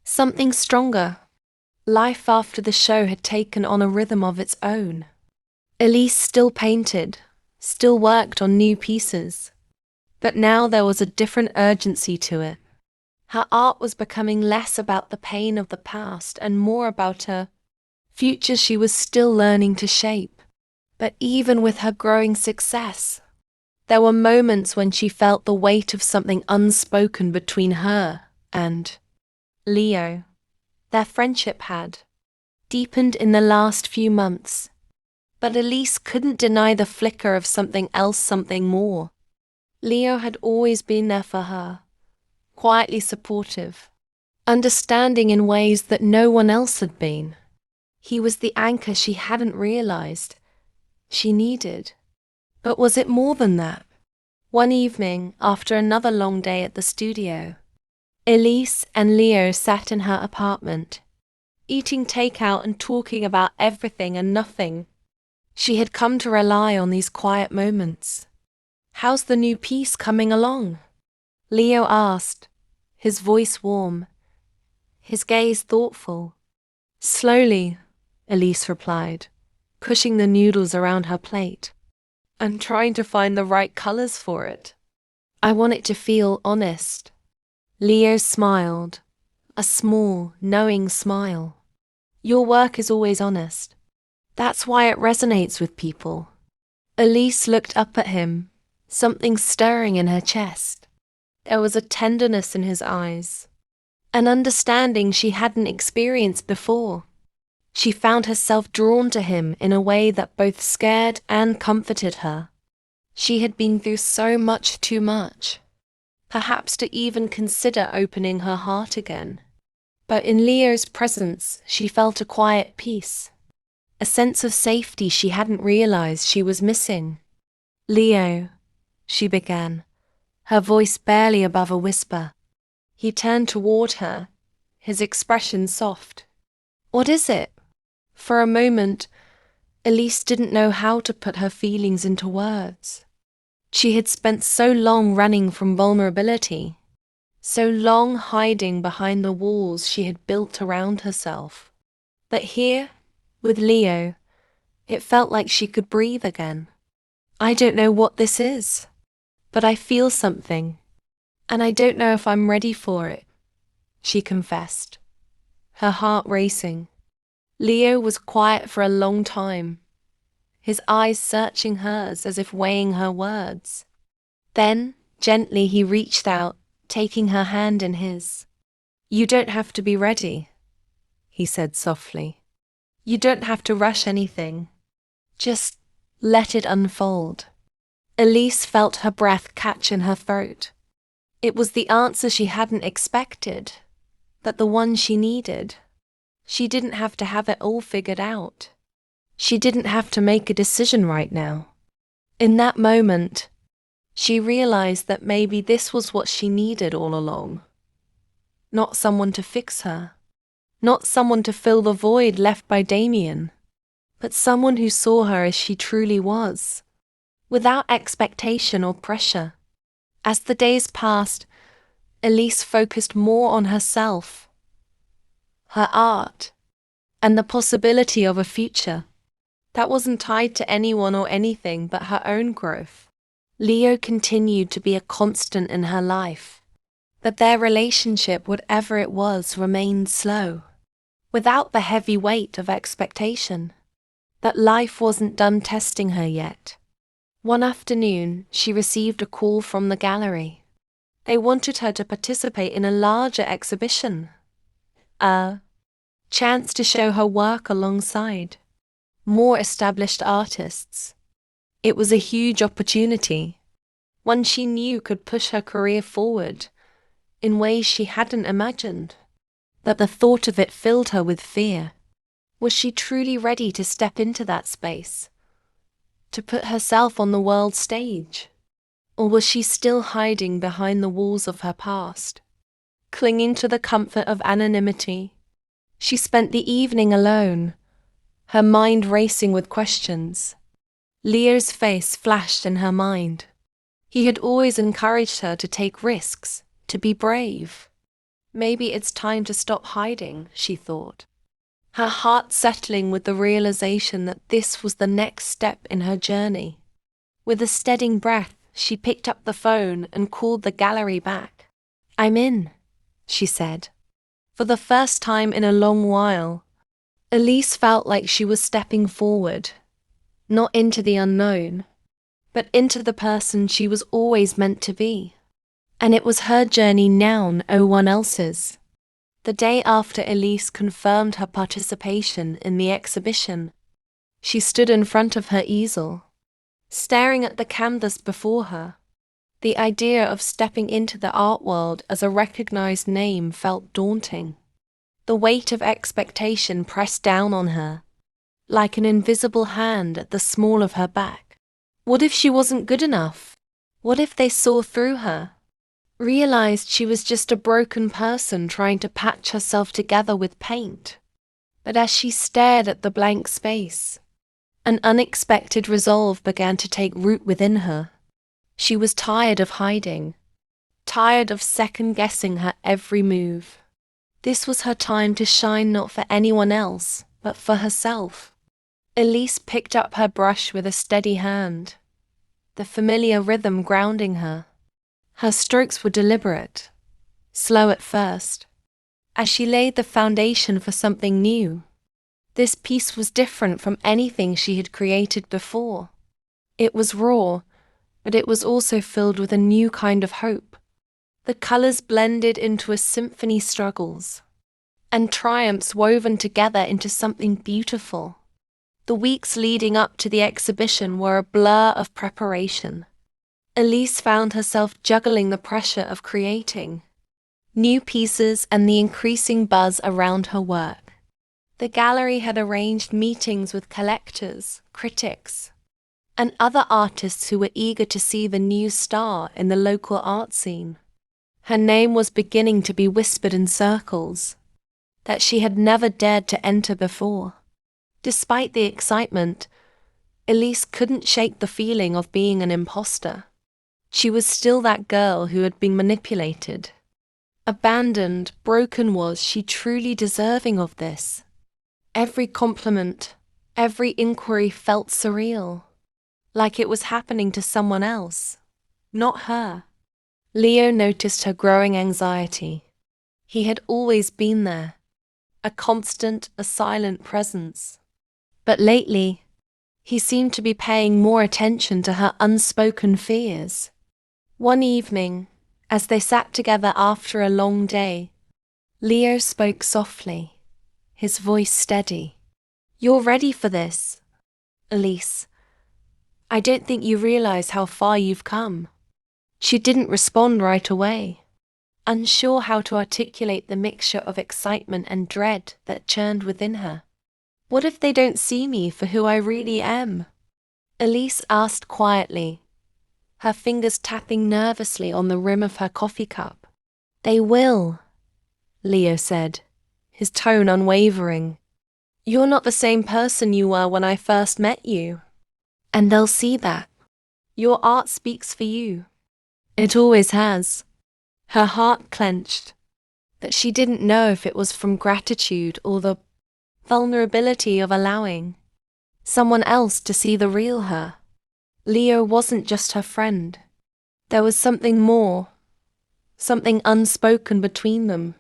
something stronger. Life after the show had taken on a rhythm of its own. Elise still painted, still worked on new pieces. But now there was a different urgency to it. Her art was becoming less about the pain of the past and more about her future she was still learning to shape. But even with her growing success, there were moments when she felt the weight of something unspoken between her and Leo. Their friendship had deepened in the last few months, but Elise couldn't deny the flicker of something else, something more. Leo had always been there for her, quietly supportive, understanding in ways that no one else had been. He was the anchor she hadn't realized she needed. But was it more than that? One evening, after another long day at the studio, Elise and Leo sat in her apartment, eating takeout and talking about everything and nothing. She had come to rely on these quiet moments. "How's the new piece coming along?" Leo asked, his voice warm, his gaze thoughtful. "Slowly," Elise replied, pushing the noodles around her plate. "I'm trying to find the right colors for it. I want it to feel honest." Leo smiled, a small, knowing smile. "Your work is always honest. That's why it resonates with people." Elise looked up at him, something stirring in her chest. There was a tenderness in his eyes, an understanding she hadn't experienced before. She found herself drawn to him in a way that both scared and comforted her. She had been through so much too much, perhaps to even consider opening her heart again. But in Leo's presence, she felt a quiet peace, a sense of safety she hadn't realized she was missing. "Leo," she began, her voice barely above a whisper. He turned toward her, his expression soft. "What is it?" For a moment, Elise didn't know how to put her feelings into words. She had spent so long running from vulnerability, so long hiding behind the walls she had built around herself. But here, with Leo, it felt like she could breathe again. I don't know what this is, but I feel something, and I don't know if I'm ready for it, she confessed, her heart racing. Leo was quiet for a long time, his eyes searching hers as if weighing her words. Then, gently he reached out, taking her hand in his. "You don't have to be ready," he said softly. "You don't have to rush anything. Just let it unfold." Elise felt her breath catch in her throat. It was the answer she hadn't expected, but the one she needed. She didn't have to have it all figured out. She didn't have to make a decision right now. In that moment, she realized that maybe this was what she needed all along. Not someone to fix her, not someone to fill the void left by Damien, but someone who saw her as she truly was, without expectation or pressure. As the days passed, Elise focused more on herself, her art, and the possibility of a future that wasn't tied to anyone or anything but her own growth. Leo continued to be a constant in her life, but their relationship, whatever it was, remained slow, without the heavy weight of expectation. That life wasn't done testing her yet. One afternoon, she received a call from the gallery. They wanted her to participate in a larger exhibition. A chance to show her work alongside more established artists. It was a huge opportunity, one she knew could push her career forward in ways she hadn't imagined. But the thought of it filled her with fear. Was she truly ready to step into that space? To put herself on the world stage? Or was she still hiding behind the walls of her past, clinging to the comfort of anonymity? She spent the evening alone, her mind racing with questions. Leo's face flashed in her mind. He had always encouraged her to take risks, to be brave. Maybe it's time to stop hiding, she thought, her heart settling with the realization that this was the next step in her journey. With a steadying breath, she picked up the phone and called the gallery back. "I'm in," she said. For the first time in a long while, Elise felt like she was stepping forward, not into the unknown, but into the person she was always meant to be. And it was her journey now, no one else's. The day after Elise confirmed her participation in the exhibition, she stood in front of her easel, staring at the canvas before her. The idea of stepping into the art world as a recognized name felt daunting. The weight of expectation pressed down on her, like an invisible hand at the small of her back. What if she wasn't good enough? What if they saw through her? Realized she was just a broken person trying to patch herself together with paint. But as she stared at the blank space, an unexpected resolve began to take root within her. She was tired of hiding, tired of second-guessing her every move. This was her time to shine, not for anyone else, but for herself. Elise picked up her brush with a steady hand, the familiar rhythm grounding her. Her strokes were deliberate, slow at first, as she laid the foundation for something new. This piece was different from anything she had created before. It was raw, but it was also filled with a new kind of hope. The colors blended into a symphony, struggles and triumphs woven together into something beautiful. The weeks leading up to the exhibition were a blur of preparation. Elise found herself juggling the pressure of creating new pieces and the increasing buzz around her work. The gallery had arranged meetings with collectors, critics, and other artists who were eager to see the new star in the local art scene. Her name was beginning to be whispered in circles that she had never dared to enter before. Despite the excitement, Elise couldn't shake the feeling of being an imposter. She was still that girl who had been manipulated. Abandoned, broken. Was she truly deserving of this? Every compliment, every inquiry felt surreal, like it was happening to someone else, not her. Leo noticed her growing anxiety. He had always been there, a constant, a silent presence. But lately, he seemed to be paying more attention to her unspoken fears. One evening, as they sat together after a long day, Leo spoke softly, his voice steady. "You're ready for this, Elise. I don't think you realize how far you've come." She didn't respond right away, unsure how to articulate the mixture of excitement and dread that churned within her. "What if they don't see me for who I really am?" Elise asked quietly, her fingers tapping nervously on the rim of her coffee cup. "They will," Leo said, his tone unwavering. "You're not the same person you were when I first met you. And they'll see that. Your art speaks for you. It always has." Her heart clenched, but she didn't know if it was from gratitude or the vulnerability of allowing someone else to see the real her. Leo wasn't just her friend. There was something more, something unspoken between them.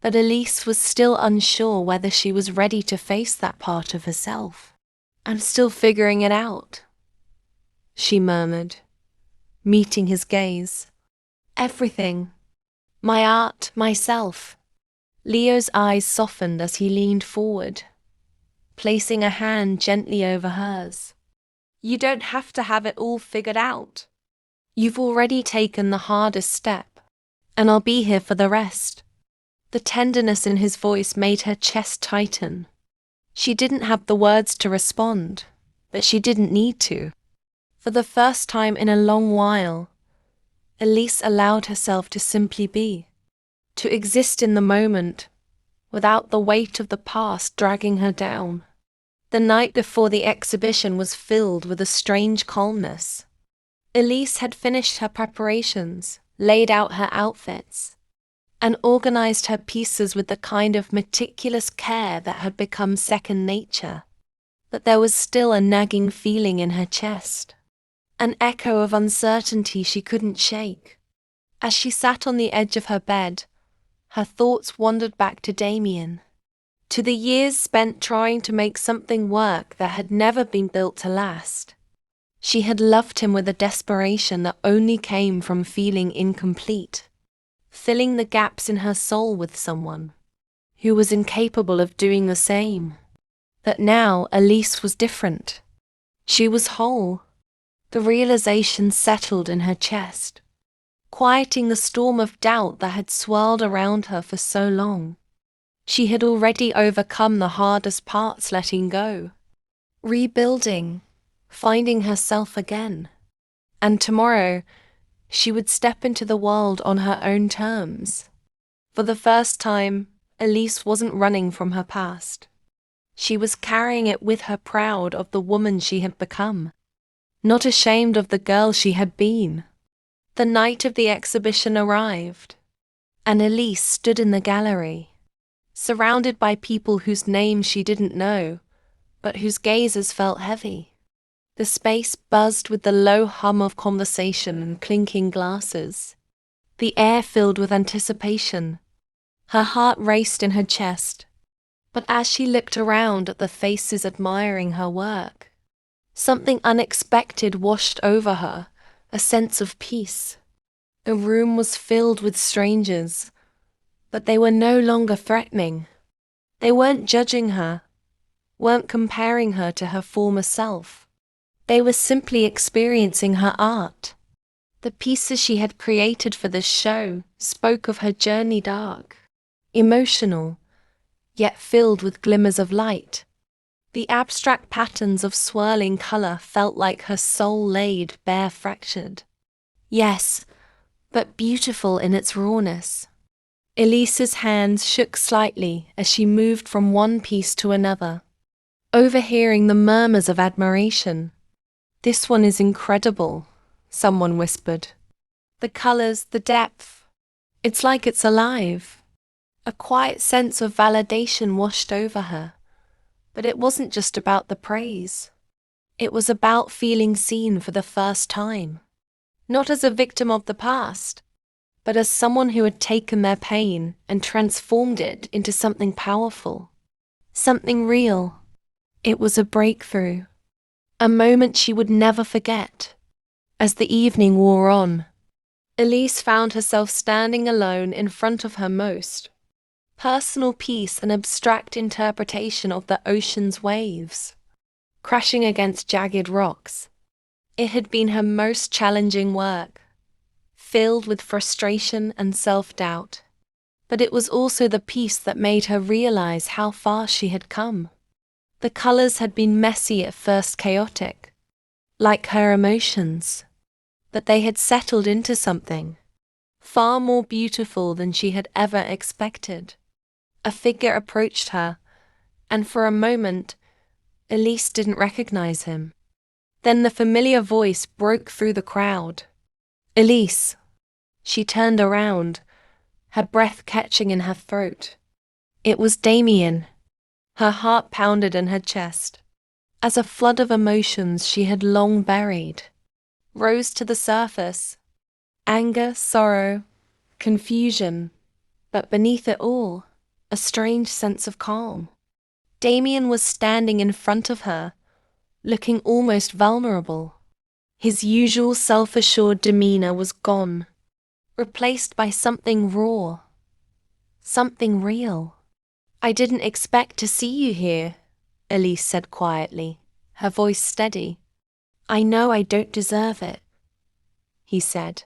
But Elise was still unsure whether she was ready to face that part of herself. "I'm still figuring it out," she murmured, meeting his gaze. "Everything. My art, myself." Leo's eyes softened as he leaned forward, placing a hand gently over hers. "You don't have to have it all figured out. You've already taken the hardest step, and I'll be here for the rest." The tenderness in his voice made her chest tighten. She didn't have the words to respond, but she didn't need to. For the first time in a long while, Elise allowed herself to simply be, to exist in the moment, without the weight of the past dragging her down. The night before the exhibition was filled with a strange calmness. Elise had finished her preparations, laid out her outfits, and organized her pieces with the kind of meticulous care that had become second nature. But there was still a nagging feeling in her chest, an echo of uncertainty she couldn't shake. As she sat on the edge of her bed, her thoughts wandered back to Damien, to the years spent trying to make something work that had never been built to last. She had loved him with a desperation that only came from feeling incomplete, filling the gaps in her soul with someone who was incapable of doing the same. But now Elise was different. She was whole. The realization settled in her chest, quieting the storm of doubt that had swirled around her for so long. She had already overcome the hardest parts, letting go, rebuilding, finding herself again. And tomorrow, she would step into the world on her own terms. For the first time, Elise wasn't running from her past. She was carrying it with her, proud of the woman she had become, not ashamed of the girl she had been. The night of the exhibition arrived, and Elise stood in the gallery, surrounded by people whose names she didn't know, but whose gazes felt heavy. The space buzzed with the low hum of conversation and clinking glasses, the air filled with anticipation. Her heart raced in her chest, but as she looked around at the faces admiring her work, something unexpected washed over her, a sense of peace. The room was filled with strangers, but they were no longer threatening. They weren't judging her, weren't comparing her to her former self. They were simply experiencing her art. The pieces she had created for this show spoke of her journey, dark, emotional, yet filled with glimmers of light. The abstract patterns of swirling color felt like her soul laid bare, fractured. Yes, but beautiful in its rawness. Elise's hands shook slightly as she moved from one piece to another, overhearing the murmurs of admiration. "This one is incredible," someone whispered. "The colors, the depth. It's like it's alive." A quiet sense of validation washed over her. But it wasn't just about the praise. It was about feeling seen for the first time. Not as a victim of the past, but as someone who had taken their pain and transformed it into something powerful. Something real. It was a breakthrough. A moment she would never forget. As the evening wore on, Elise found herself standing alone in front of her most personal piece, an abstract interpretation of the ocean's waves, crashing against jagged rocks. It had been her most challenging work, filled with frustration and self-doubt. But it was also the piece that made her realize how far she had come. The colors had been messy at first, chaotic, like her emotions, but they had settled into something far more beautiful than she had ever expected. A figure approached her, and for a moment, Elise didn't recognize him. Then the familiar voice broke through the crowd. "Elise." She turned around, her breath catching in her throat. It was Damien. Her heart pounded in her chest, as a flood of emotions she had long buried rose to the surface. Anger, sorrow, confusion, but beneath it all, a strange sense of calm. Damien was standing in front of her, looking almost vulnerable. His usual self-assured demeanor was gone, replaced by something raw, something real. "I didn't expect to see you here," Elise said quietly, her voice steady. "I know I don't deserve it," he said,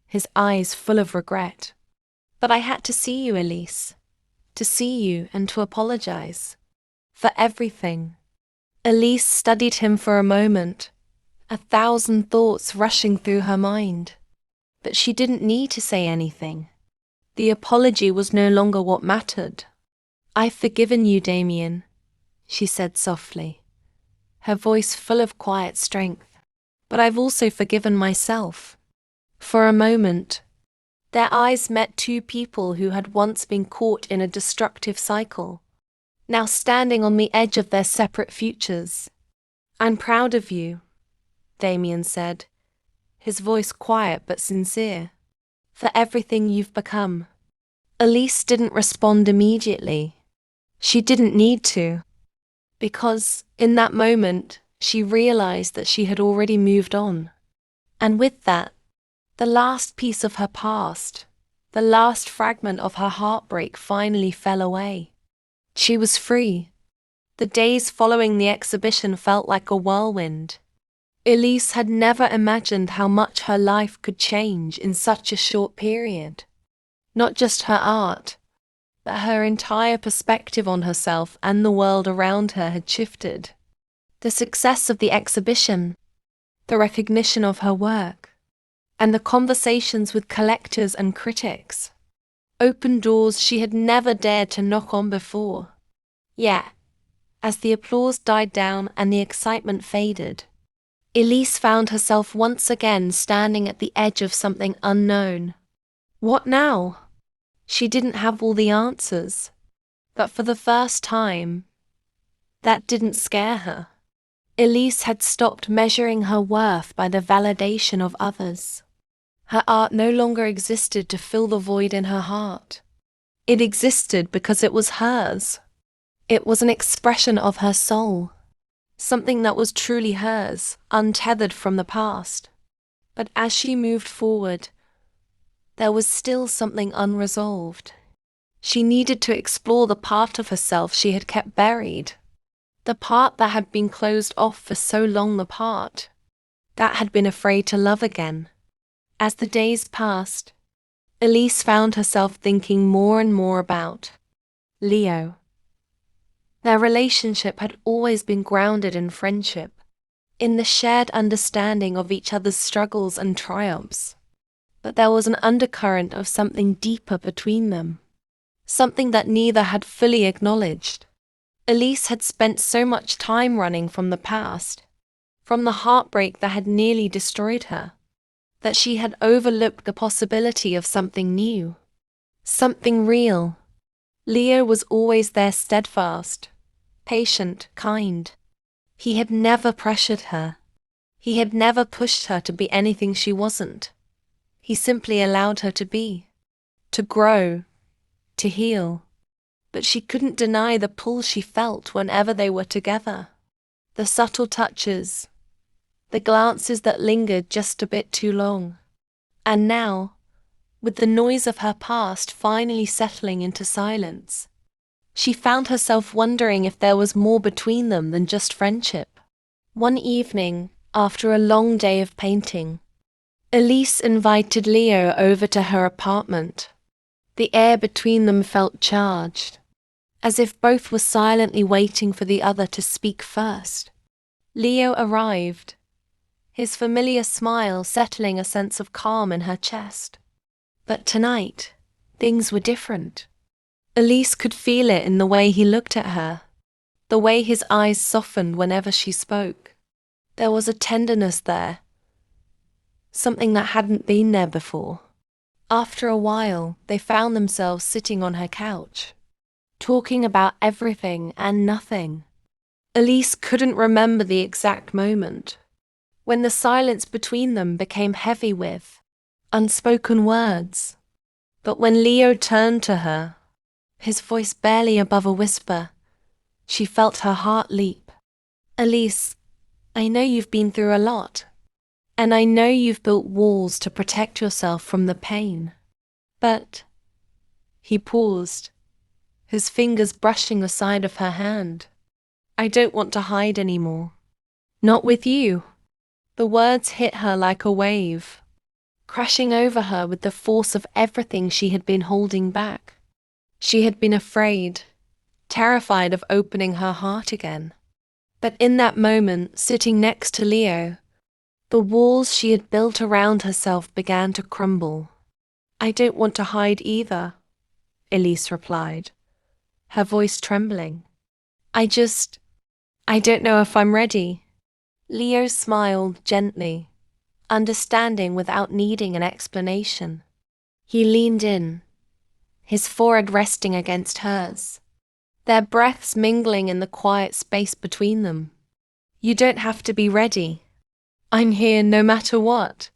his eyes full of regret. "But I had to see you, Elise. To see you and to apologize. For everything." Elise studied him for a moment, 1,000 thoughts rushing through her mind. But she didn't need to say anything. The apology was no longer what mattered. "I've forgiven you, Damien," she said softly, her voice full of quiet strength. "But I've also forgiven myself." For a moment, their eyes met two people who had once been caught in a destructive cycle, now standing on the edge of their separate futures. "I'm proud of you," Damien said, his voice quiet but sincere, "for everything you've become." Elise didn't respond immediately. She didn't need to, because in that moment she realized that she had already moved on. And with that, the last piece of her past, the last fragment of her heartbreak finally fell away. She was free. The days following the exhibition felt like a whirlwind. Elise had never imagined how much her life could change in such a short period. Not just her art, but her entire perspective on herself and the world around her had shifted. The success of the exhibition, the recognition of her work, and the conversations with collectors and critics opened doors she had never dared to knock on before. Yet, as the applause died down and the excitement faded, Elise found herself once again standing at the edge of something unknown. What now? She didn't have all the answers, but for the first time, that didn't scare her. Elise had stopped measuring her worth by the validation of others. Her art no longer existed to fill the void in her heart. It existed because it was hers. It was an expression of her soul, something that was truly hers, untethered from the past. But as she moved forward, there was still something unresolved. She needed to explore the part of herself she had kept buried, the part that had been closed off for so long, the part that had been afraid to love again. As the days passed, Elise found herself thinking more and more about Leo. Their relationship had always been grounded in friendship, in the shared understanding of each other's struggles and triumphs. But there was an undercurrent of something deeper between them, something that neither had fully acknowledged. Elise had spent so much time running from the past, from the heartbreak that had nearly destroyed her, that she had overlooked the possibility of something new, something real. Leo was always there, steadfast, patient, kind. He had never pressured her. He had never pushed her to be anything she wasn't. He simply allowed her to be, to grow, to heal. But she couldn't deny the pull she felt whenever they were together. The subtle touches, the glances that lingered just a bit too long. And now, with the noise of her past finally settling into silence, she found herself wondering if there was more between them than just friendship. One evening, after a long day of painting, Elise invited Leo over to her apartment. The air between them felt charged, as if both were silently waiting for the other to speak first. Leo arrived, his familiar smile settling a sense of calm in her chest. But tonight, things were different. Elise could feel it in the way he looked at her, the way his eyes softened whenever she spoke. There was a tenderness there, something that hadn't been there before. After a while, they found themselves sitting on her couch, talking about everything and nothing. Elise couldn't remember the exact moment, when the silence between them became heavy with unspoken words. But when Leo turned to her, his voice barely above a whisper, she felt her heart leap. Elise, I know you've been through a lot, and I know you've built walls to protect yourself from the pain. But he paused, his fingers brushing the side of her hand. I don't want to hide anymore. Not with you. The words hit her like a wave, crashing over her with the force of everything she had been holding back. She had been afraid, terrified of opening her heart again. But in that moment, sitting next to Leo, the walls she had built around herself began to crumble. I don't want to hide either, Elise replied, her voice trembling. I don't know if I'm ready. Leo smiled gently, understanding without needing an explanation. He leaned in, his forehead resting against hers, their breaths mingling in the quiet space between them. You don't have to be ready. I'm here no matter what.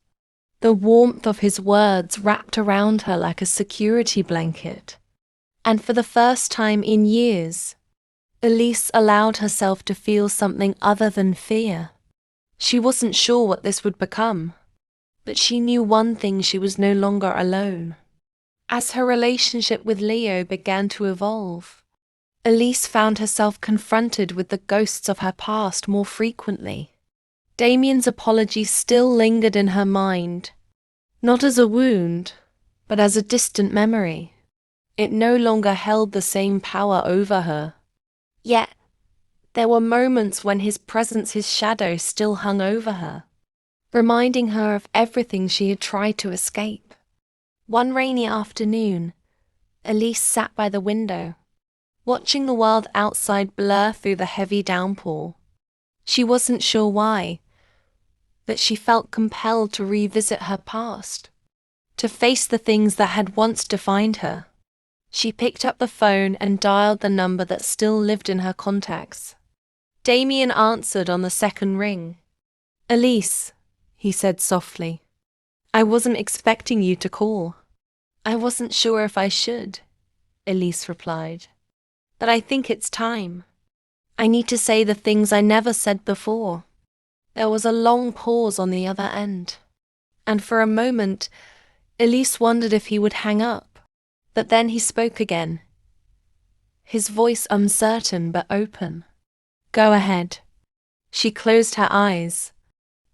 The warmth of his words wrapped around her like a security blanket. And for the first time in years, Elise allowed herself to feel something other than fear. She wasn't sure what this would become, but she knew one thing: she was no longer alone. As her relationship with Leo began to evolve, Elise found herself confronted with the ghosts of her past more frequently. Damien's apology still lingered in her mind, not as a wound, but as a distant memory. It no longer held the same power over her. Yet, there were moments when his presence, his shadow, still hung over her, reminding her of everything she had tried to escape. One rainy afternoon, Elise sat by the window, watching the world outside blur through the heavy downpour. She wasn't sure why, but she felt compelled to revisit her past, to face the things that had once defined her. She picked up the phone and dialed the number that still lived in her contacts. Damien answered on the second ring. Elise, he said softly, I wasn't expecting you to call. I wasn't sure if I should, Elise replied. But I think it's time. I need to say the things I never said before. There was a long pause on the other end, and for a moment, Elise wondered if he would hang up. But then he spoke again, his voice uncertain but open. Go ahead. She closed her eyes,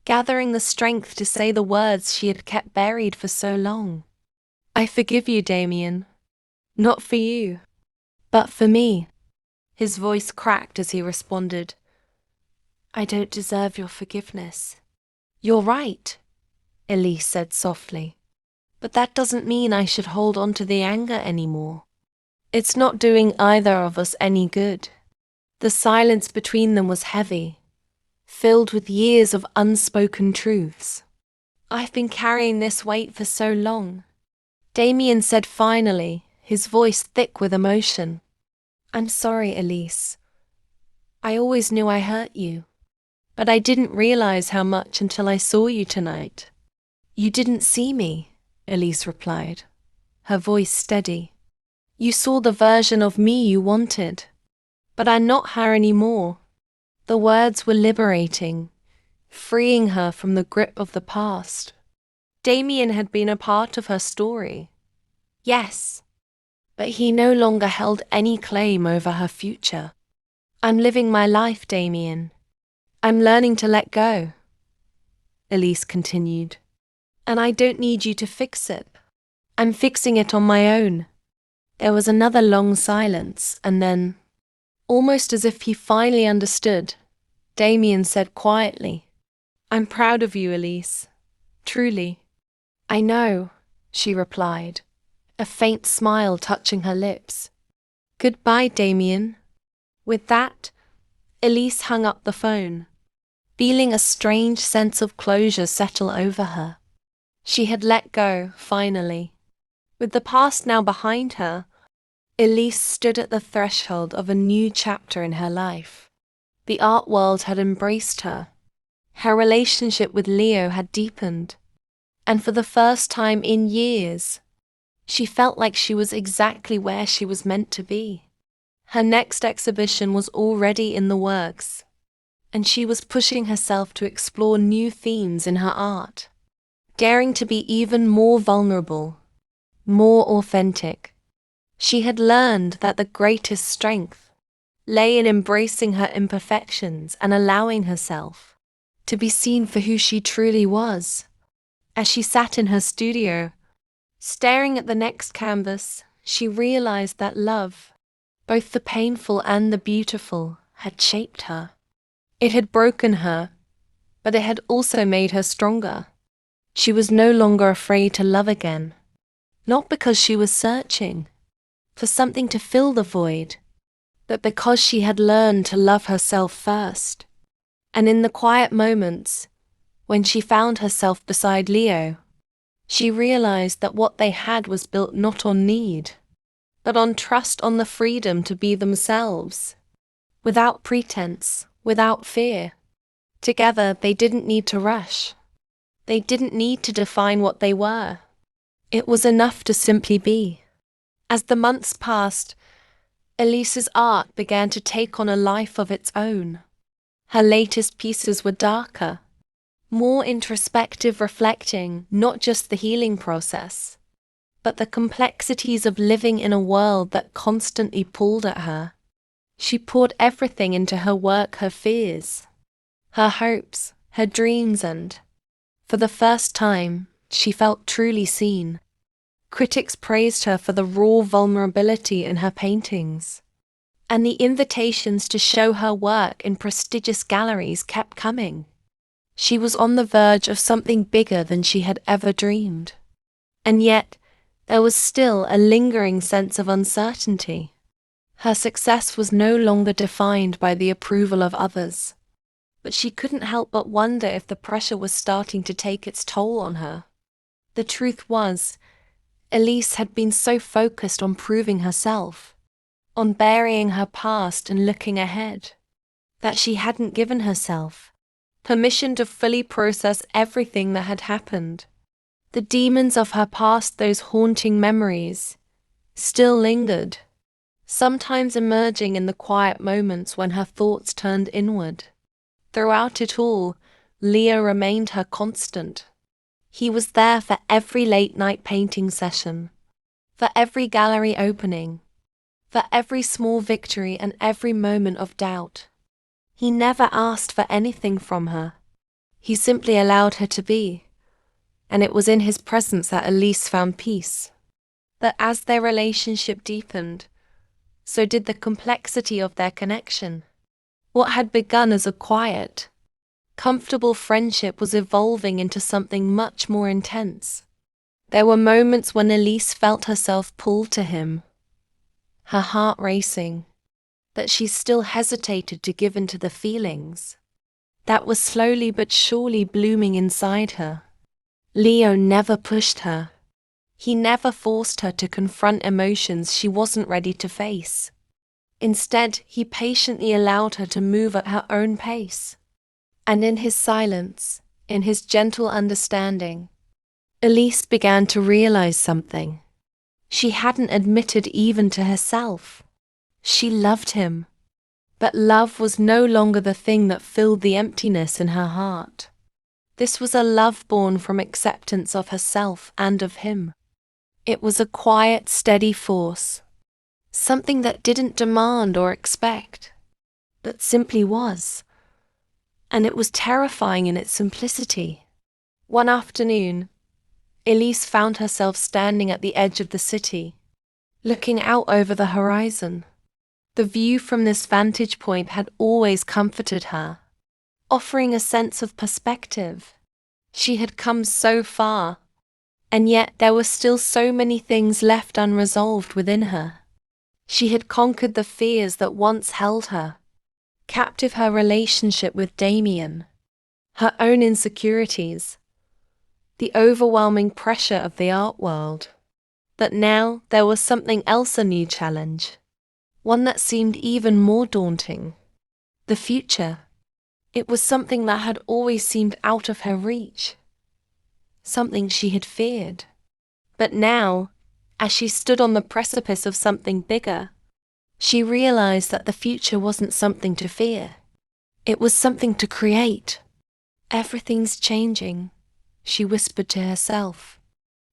gathering the strength to say the words she had kept buried for so long. I forgive you, Damien. Not for you, but for me. His voice cracked as he responded. I don't deserve your forgiveness. You're right, Elise said softly. But that doesn't mean I should hold on to the anger anymore. It's not doing either of us any good. The silence between them was heavy, filled with years of unspoken truths. "I've been carrying this weight for so long," Damien said finally, his voice thick with emotion. "I'm sorry, Elise. I always knew I hurt you, but I didn't realize how much until I saw you tonight." "You didn't see me," Elise replied, her voice steady. "You saw the version of me you wanted, but I'm not her anymore." The words were liberating, freeing her from the grip of the past. Damien had been a part of her story, yes, but he no longer held any claim over her future. "I'm living my life, Damien. I'm learning to let go," Elise continued. "And I don't need you to fix it. I'm fixing it on my own." There was another long silence, and then, almost as if he finally understood, Damien said quietly, "I'm proud of you, Elise. Truly." "I know," she replied, a faint smile touching her lips. "Goodbye, Damien." With that, Elise hung up the phone, feeling a strange sense of closure settle over her. She had let go, finally. With the past now behind her, Elise stood at the threshold of a new chapter in her life. The art world had embraced her. Her relationship with Leo had deepened, and for the first time in years, she felt like she was exactly where she was meant to be. Her next exhibition was already in the works, and she was pushing herself to explore new themes in her art, daring to be even more vulnerable, more authentic. She had learned that the greatest strength lay in embracing her imperfections and allowing herself to be seen for who she truly was. As she sat in her studio, staring at the next canvas, she realized that love, both the painful and the beautiful, had shaped her. It had broken her, but it had also made her stronger. She was no longer afraid to love again, not because she was searching for something to fill the void, but because she had learned to love herself first. And in the quiet moments, when she found herself beside Leo, she realized that what they had was built not on need, but on trust, on the freedom to be themselves, without pretense, without fear. Together, they didn't need to rush. They didn't need to define what they were. It was enough to simply be. As the months passed, Elise's art began to take on a life of its own. Her latest pieces were darker, more introspective, reflecting not just the healing process, but the complexities of living in a world that constantly pulled at her. She poured everything into her work, her fears, her hopes, her dreams, and, for the first time, she felt truly seen. Critics praised her for the raw vulnerability in her paintings, and the invitations to show her work in prestigious galleries kept coming. She was on the verge of something bigger than she had ever dreamed. And yet, there was still a lingering sense of uncertainty. Her success was no longer defined by the approval of others, but she couldn't help but wonder if the pressure was starting to take its toll on her. The truth was, Elise had been so focused on proving herself, on burying her past and looking ahead, that she hadn't given herself permission to fully process everything that had happened. The demons of her past, those haunting memories, still lingered, sometimes emerging in the quiet moments when her thoughts turned inward. Throughout it all, Leo remained her constant. He was there for every late-night painting session, for every gallery opening, for every small victory and every moment of doubt. He never asked for anything from her. He simply allowed her to be, and it was in his presence that Elise found peace. That as their relationship deepened, so did the complexity of their connection. What had begun as a quiet, comfortable friendship was evolving into something much more intense. There were moments when Elise felt herself pulled to him, her heart racing, that she still hesitated to give in to the feelings that was slowly but surely blooming inside her. Leo never pushed her. He never forced her to confront emotions she wasn't ready to face. Instead, he patiently allowed her to move at her own pace. And in his silence, in his gentle understanding, Elise began to realize something she hadn't admitted even to herself. She loved him, but love was no longer the thing that filled the emptiness in her heart. This was a love born from acceptance of herself and of him. It was a quiet, steady force, something that didn't demand or expect, but simply was. And it was terrifying in its simplicity. One afternoon, Elise found herself standing at the edge of the city, looking out over the horizon. The view from this vantage point had always comforted her, offering a sense of perspective. She had come so far, and yet there were still so many things left unresolved within her. She had conquered the fears that once held her captive, her relationship with Damien, her own insecurities, the overwhelming pressure of the art world. But now there was something else, a new challenge, one that seemed even more daunting. The future. It was something that had always seemed out of her reach, something she had feared. But now, as she stood on the precipice of something bigger, she realized that the future wasn't something to fear. It was something to create. Everything's changing, she whispered to herself,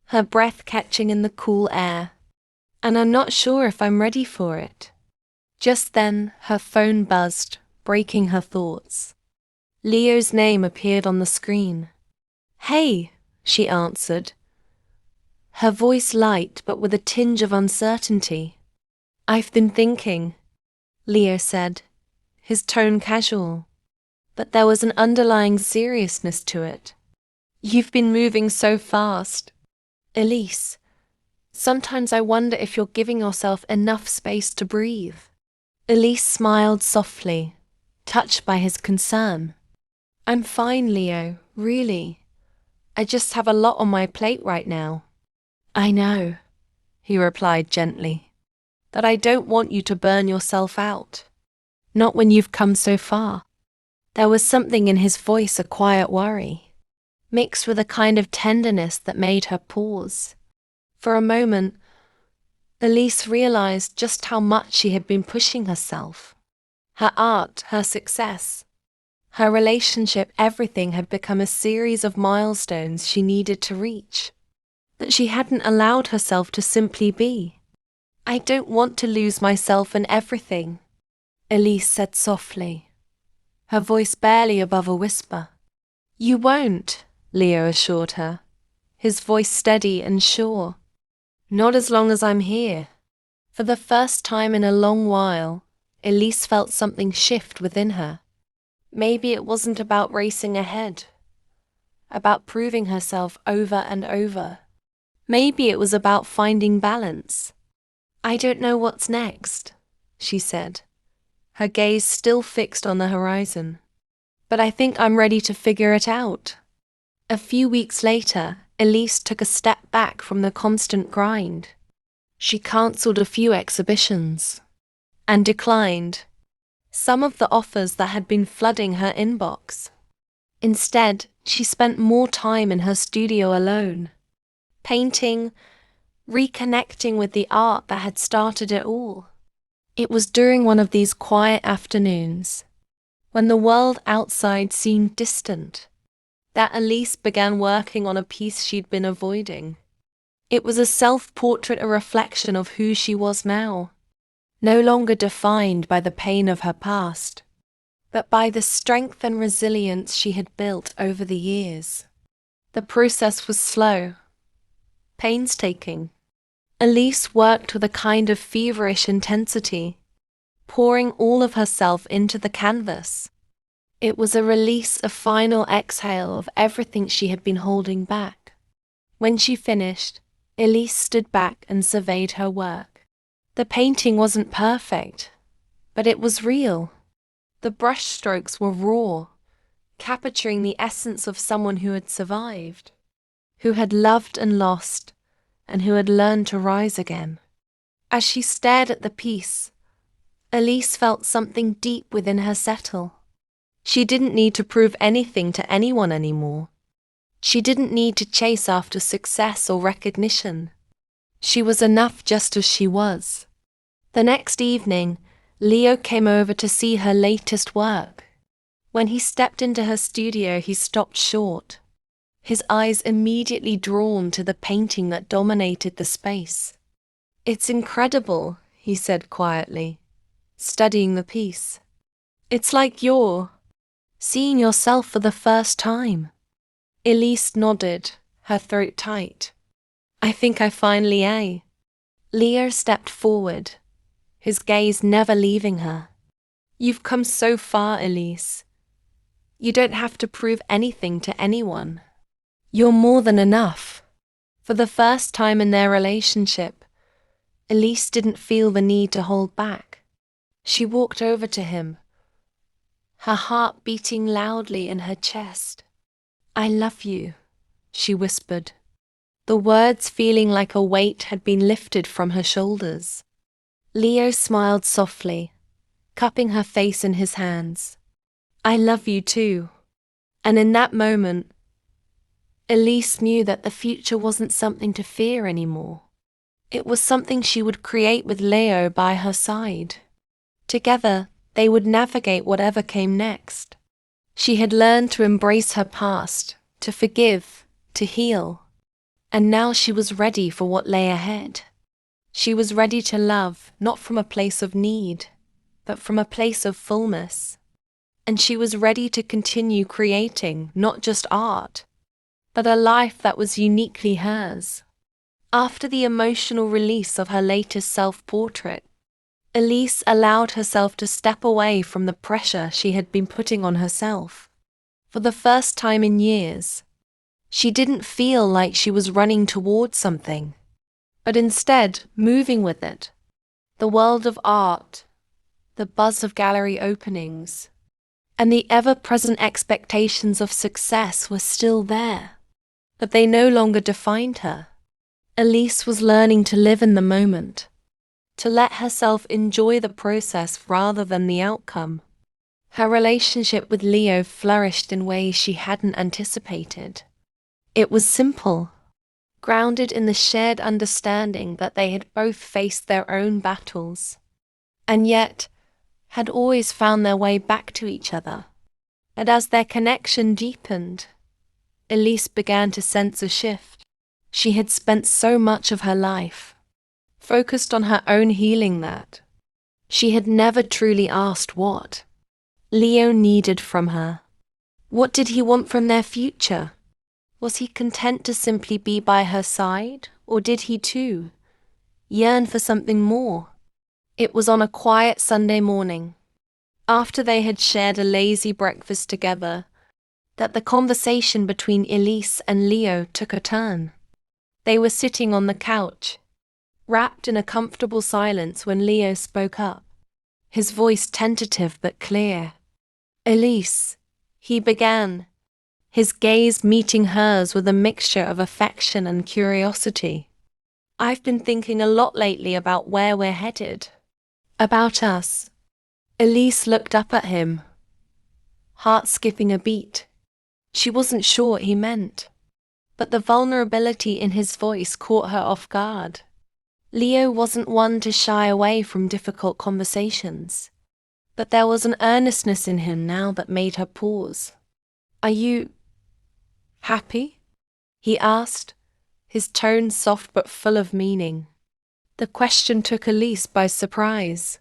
her breath catching in the cool air. And I'm not sure if I'm ready for it. Just then, her phone buzzed, breaking her thoughts. Leo's name appeared on the screen. "Hey," she answered, her voice light but with a tinge of uncertainty. "I've been thinking," Leo said, his tone casual, but there was an underlying seriousness to it. "You've been moving so fast, Elise. Sometimes I wonder if you're giving yourself enough space to breathe." Elise smiled softly, touched by his concern. "I'm fine, Leo, really. I just have a lot on my plate right now." "I know," he replied gently, "that I don't want you to burn yourself out. Not when you've come so far." There was something in his voice, a quiet worry, mixed with a kind of tenderness that made her pause. For a moment, Elise realized just how much she had been pushing herself. Her art, her success, her relationship, everything had become a series of milestones she needed to reach, that she hadn't allowed herself to simply be. "I don't want to lose myself in everything," Elise said softly, her voice barely above a whisper. "You won't," Leo assured her, his voice steady and sure. "Not as long as I'm here." For the first time in a long while, Elise felt something shift within her. Maybe it wasn't about racing ahead, about proving herself over and over. Maybe it was about finding balance. "I don't know what's next," she said, her gaze still fixed on the horizon. "But I think I'm ready to figure it out." A few weeks later, Elise took a step back from the constant grind. She cancelled a few exhibitions and declined some of the offers that had been flooding her inbox. Instead, she spent more time in her studio alone, painting, reconnecting with the art that had started it all. It was during one of these quiet afternoons, when the world outside seemed distant, that Elise began working on a piece she'd been avoiding. It was a self-portrait, a reflection of who she was now, no longer defined by the pain of her past, but by the strength and resilience she had built over the years. The process was slow, painstaking. Elise worked with a kind of feverish intensity, pouring all of herself into the canvas. It was a release, a final exhale of everything she had been holding back. When she finished, Elise stood back and surveyed her work. The painting wasn't perfect, but it was real. The brushstrokes were raw, capturing the essence of someone who had survived, who had loved and lost, and who had learned to rise again. As she stared at the piece, Elise felt something deep within her settle. She didn't need to prove anything to anyone anymore. She didn't need to chase after success or recognition. She was enough just as she was. The next evening, Leo came over to see her latest work. When he stepped into her studio, he stopped short, his eyes immediately drawn to the painting that dominated the space. "It's incredible," he said quietly, studying the piece. "It's like you're seeing yourself for the first time." Elise nodded, her throat tight. "I think I finally am." Leo stepped forward, his gaze never leaving her. "You've come so far, Elise. You don't have to prove anything to anyone. You're more than enough." For the first time in their relationship, Elise didn't feel the need to hold back. She walked over to him, her heart beating loudly in her chest. "I love you," she whispered, the words feeling like a weight had been lifted from her shoulders. Leo smiled softly, cupping her face in his hands. "I love you too." And in that moment, Elise knew that the future wasn't something to fear anymore. It was something she would create with Leo by her side. Together, they would navigate whatever came next. She had learned to embrace her past, to forgive, to heal. And now she was ready for what lay ahead. She was ready to love, not from a place of need, but from a place of fullness. And she was ready to continue creating not just art, but a life that was uniquely hers. After the emotional release of her latest self-portrait, Elise allowed herself to step away from the pressure she had been putting on herself. For the first time in years, she didn't feel like she was running towards something, but instead moving with it. The world of art, the buzz of gallery openings, and the ever-present expectations of success were still there, but they no longer defined her. Elise was learning to live in the moment, to let herself enjoy the process rather than the outcome. Her relationship with Leo flourished in ways she hadn't anticipated. It was simple, grounded in the shared understanding that they had both faced their own battles, and yet had always found their way back to each other. And as their connection deepened, Elise began to sense a shift. She had spent so much of her life focused on her own healing that she had never truly asked what Leo needed from her. What did he want from their future? Was he content to simply be by her side, or did he too yearn for something more? It was on a quiet Sunday morning, after they had shared a lazy breakfast together, that the conversation between Elise and Leo took a turn. They were sitting on the couch, wrapped in a comfortable silence when Leo spoke up, his voice tentative but clear. "Elise," he began, his gaze meeting hers with a mixture of affection and curiosity. "I've been thinking a lot lately about where we're headed. About us." Elise looked up at him, heart skipping a beat. She wasn't sure what he meant, but the vulnerability in his voice caught her off guard. Leo wasn't one to shy away from difficult conversations, but there was an earnestness in him now that made her pause. "Are you happy?" he asked, his tone soft but full of meaning. The question took Elise by surprise.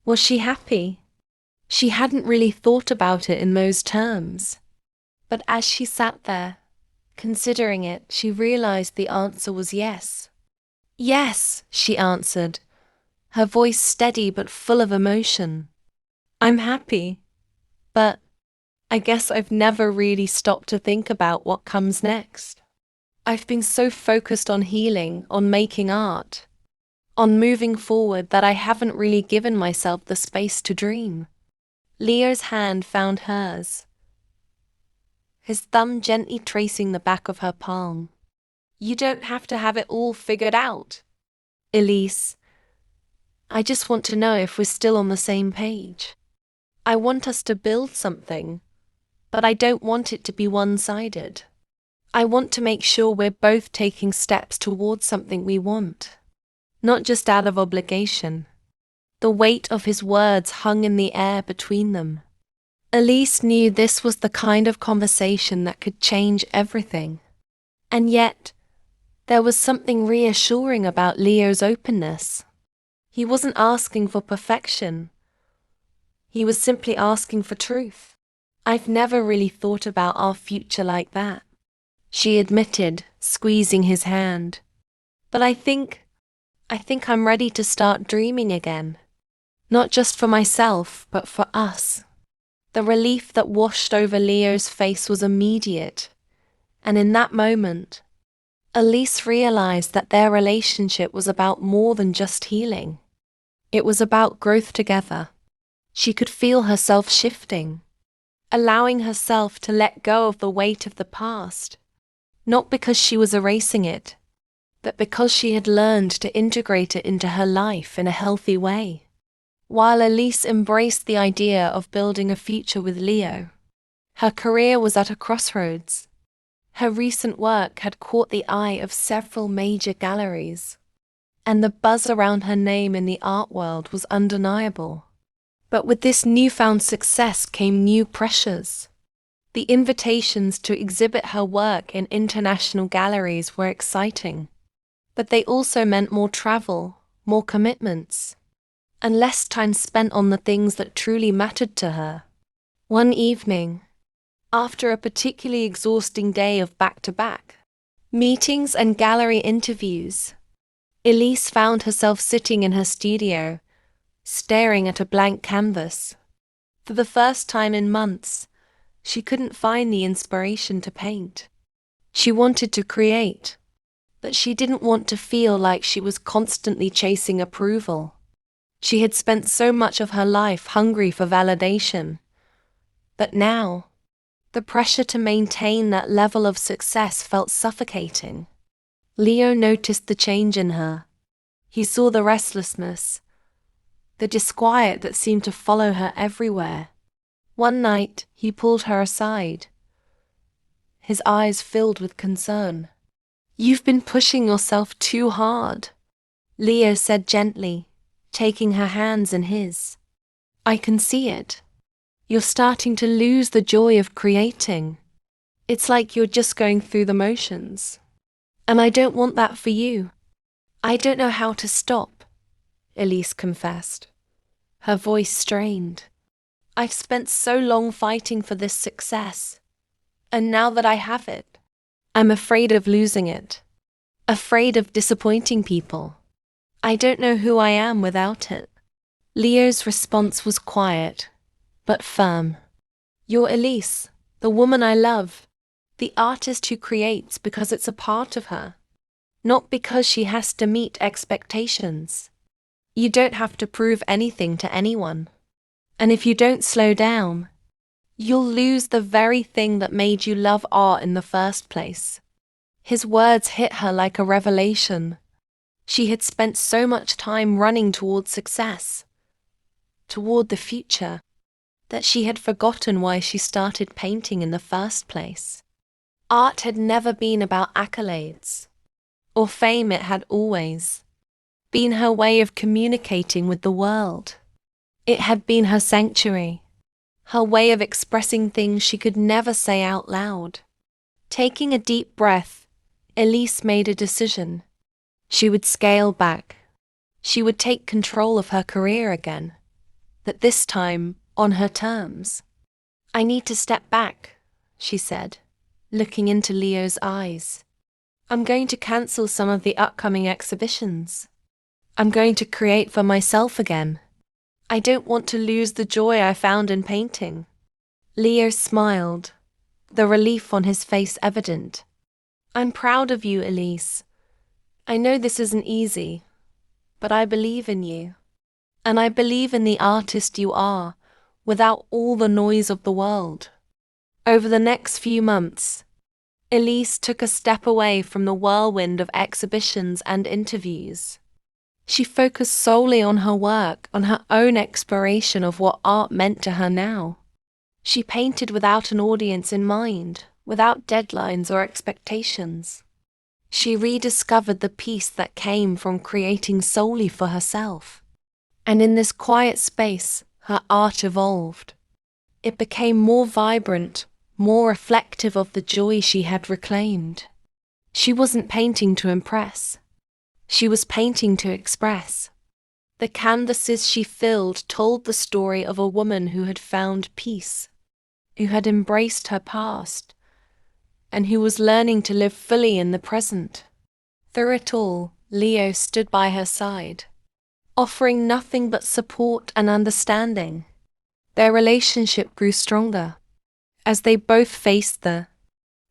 Was she happy? She hadn't really thought about it in those terms. But as she sat there, considering it, she realized the answer was yes. "Yes," she answered, her voice steady but full of emotion. "I'm happy, but I guess I've never really stopped to think about what comes next. I've been so focused on healing, on making art, on moving forward that I haven't really given myself the space to dream. Leo's hand found hers, his thumb gently tracing the back of her palm. You don't have to have it all figured out, Elise. I just want to know if we're still on the same page. I want us to build something, but I don't want it to be one-sided. I want to make sure we're both taking steps towards something we want, not just out of obligation. The weight of his words hung in the air between them. Elise knew this was the kind of conversation that could change everything. And yet, there was something reassuring about Leo's openness. He wasn't asking for perfection. He was simply asking for truth. I've never really thought about our future like that, she admitted, squeezing his hand. But I think I'm ready to start dreaming again. Not just for myself, but for us. The relief that washed over Leo's face was immediate, and in that moment, Elise realized that their relationship was about more than just healing. It was about growth together. She could feel herself shifting, allowing herself to let go of the weight of the past, not because she was erasing it, but because she had learned to integrate it into her life in a healthy way. While Elise embraced the idea of building a future with Leo, her career was at a crossroads. Her recent work had caught the eye of several major galleries, and the buzz around her name in the art world was undeniable. But with this newfound success came new pressures. The invitations to exhibit her work in international galleries were exciting, but they also meant more travel, more commitments, and less time spent on the things that truly mattered to her. One evening, after a particularly exhausting day of back-to-back meetings and gallery interviews, Elise found herself sitting in her studio, staring at a blank canvas. For the first time in months, she couldn't find the inspiration to paint. She wanted to create, but she didn't want to feel like she was constantly chasing approval. She had spent so much of her life hungry for validation, but now, the pressure to maintain that level of success felt suffocating. Leo noticed the change in her. He saw the restlessness, the disquiet that seemed to follow her everywhere. One night, he pulled her aside, his eyes filled with concern. "You've been pushing yourself too hard," Leo said gently, taking her hands in his. "I can see it. You're starting to lose the joy of creating. It's like you're just going through the motions. And I don't want that for you." "I don't know how to stop," Elise confessed, her voice strained. "I've spent so long fighting for this success, and now that I have it, I'm afraid of losing it, afraid of disappointing people. I don't know who I am without it." Leo's response was quiet, but firm. "You're Elise, the woman I love, the artist who creates because it's a part of her, not because she has to meet expectations. You don't have to prove anything to anyone. And if you don't slow down, you'll lose the very thing that made you love art in the first place." His words hit her like a revelation. She had spent so much time running toward success, toward the future, that she had forgotten why she started painting in the first place. Art had never been about accolades, or fame. It had always been her way of communicating with the world. It had been her sanctuary, her way of expressing things she could never say out loud. Taking a deep breath, Elise made a decision. She would scale back. She would take control of her career again, but this time on her terms. "I need to step back," she said, looking into Leo's eyes. "I'm going to cancel some of the upcoming exhibitions. I'm going to create for myself again. I don't want to lose the joy I found in painting." Leo smiled, the relief on his face evident. "I'm proud of you, Elise. I know this isn't easy, but I believe in you. And I believe in the artist you are, without all the noise of the world." Over the next few months, Elise took a step away from the whirlwind of exhibitions and interviews. She focused solely on her work, on her own exploration of what art meant to her now. She painted without an audience in mind, without deadlines or expectations. She rediscovered the peace that came from creating solely for herself. And in this quiet space, her art evolved. It became more vibrant, more reflective of the joy she had reclaimed. She wasn't painting to impress. She was painting to express. The canvases she filled told the story of a woman who had found peace, who had embraced her past, and who was learning to live fully in the present. Through it all, Leo stood by her side, offering nothing but support and understanding. Their relationship grew stronger as they both faced the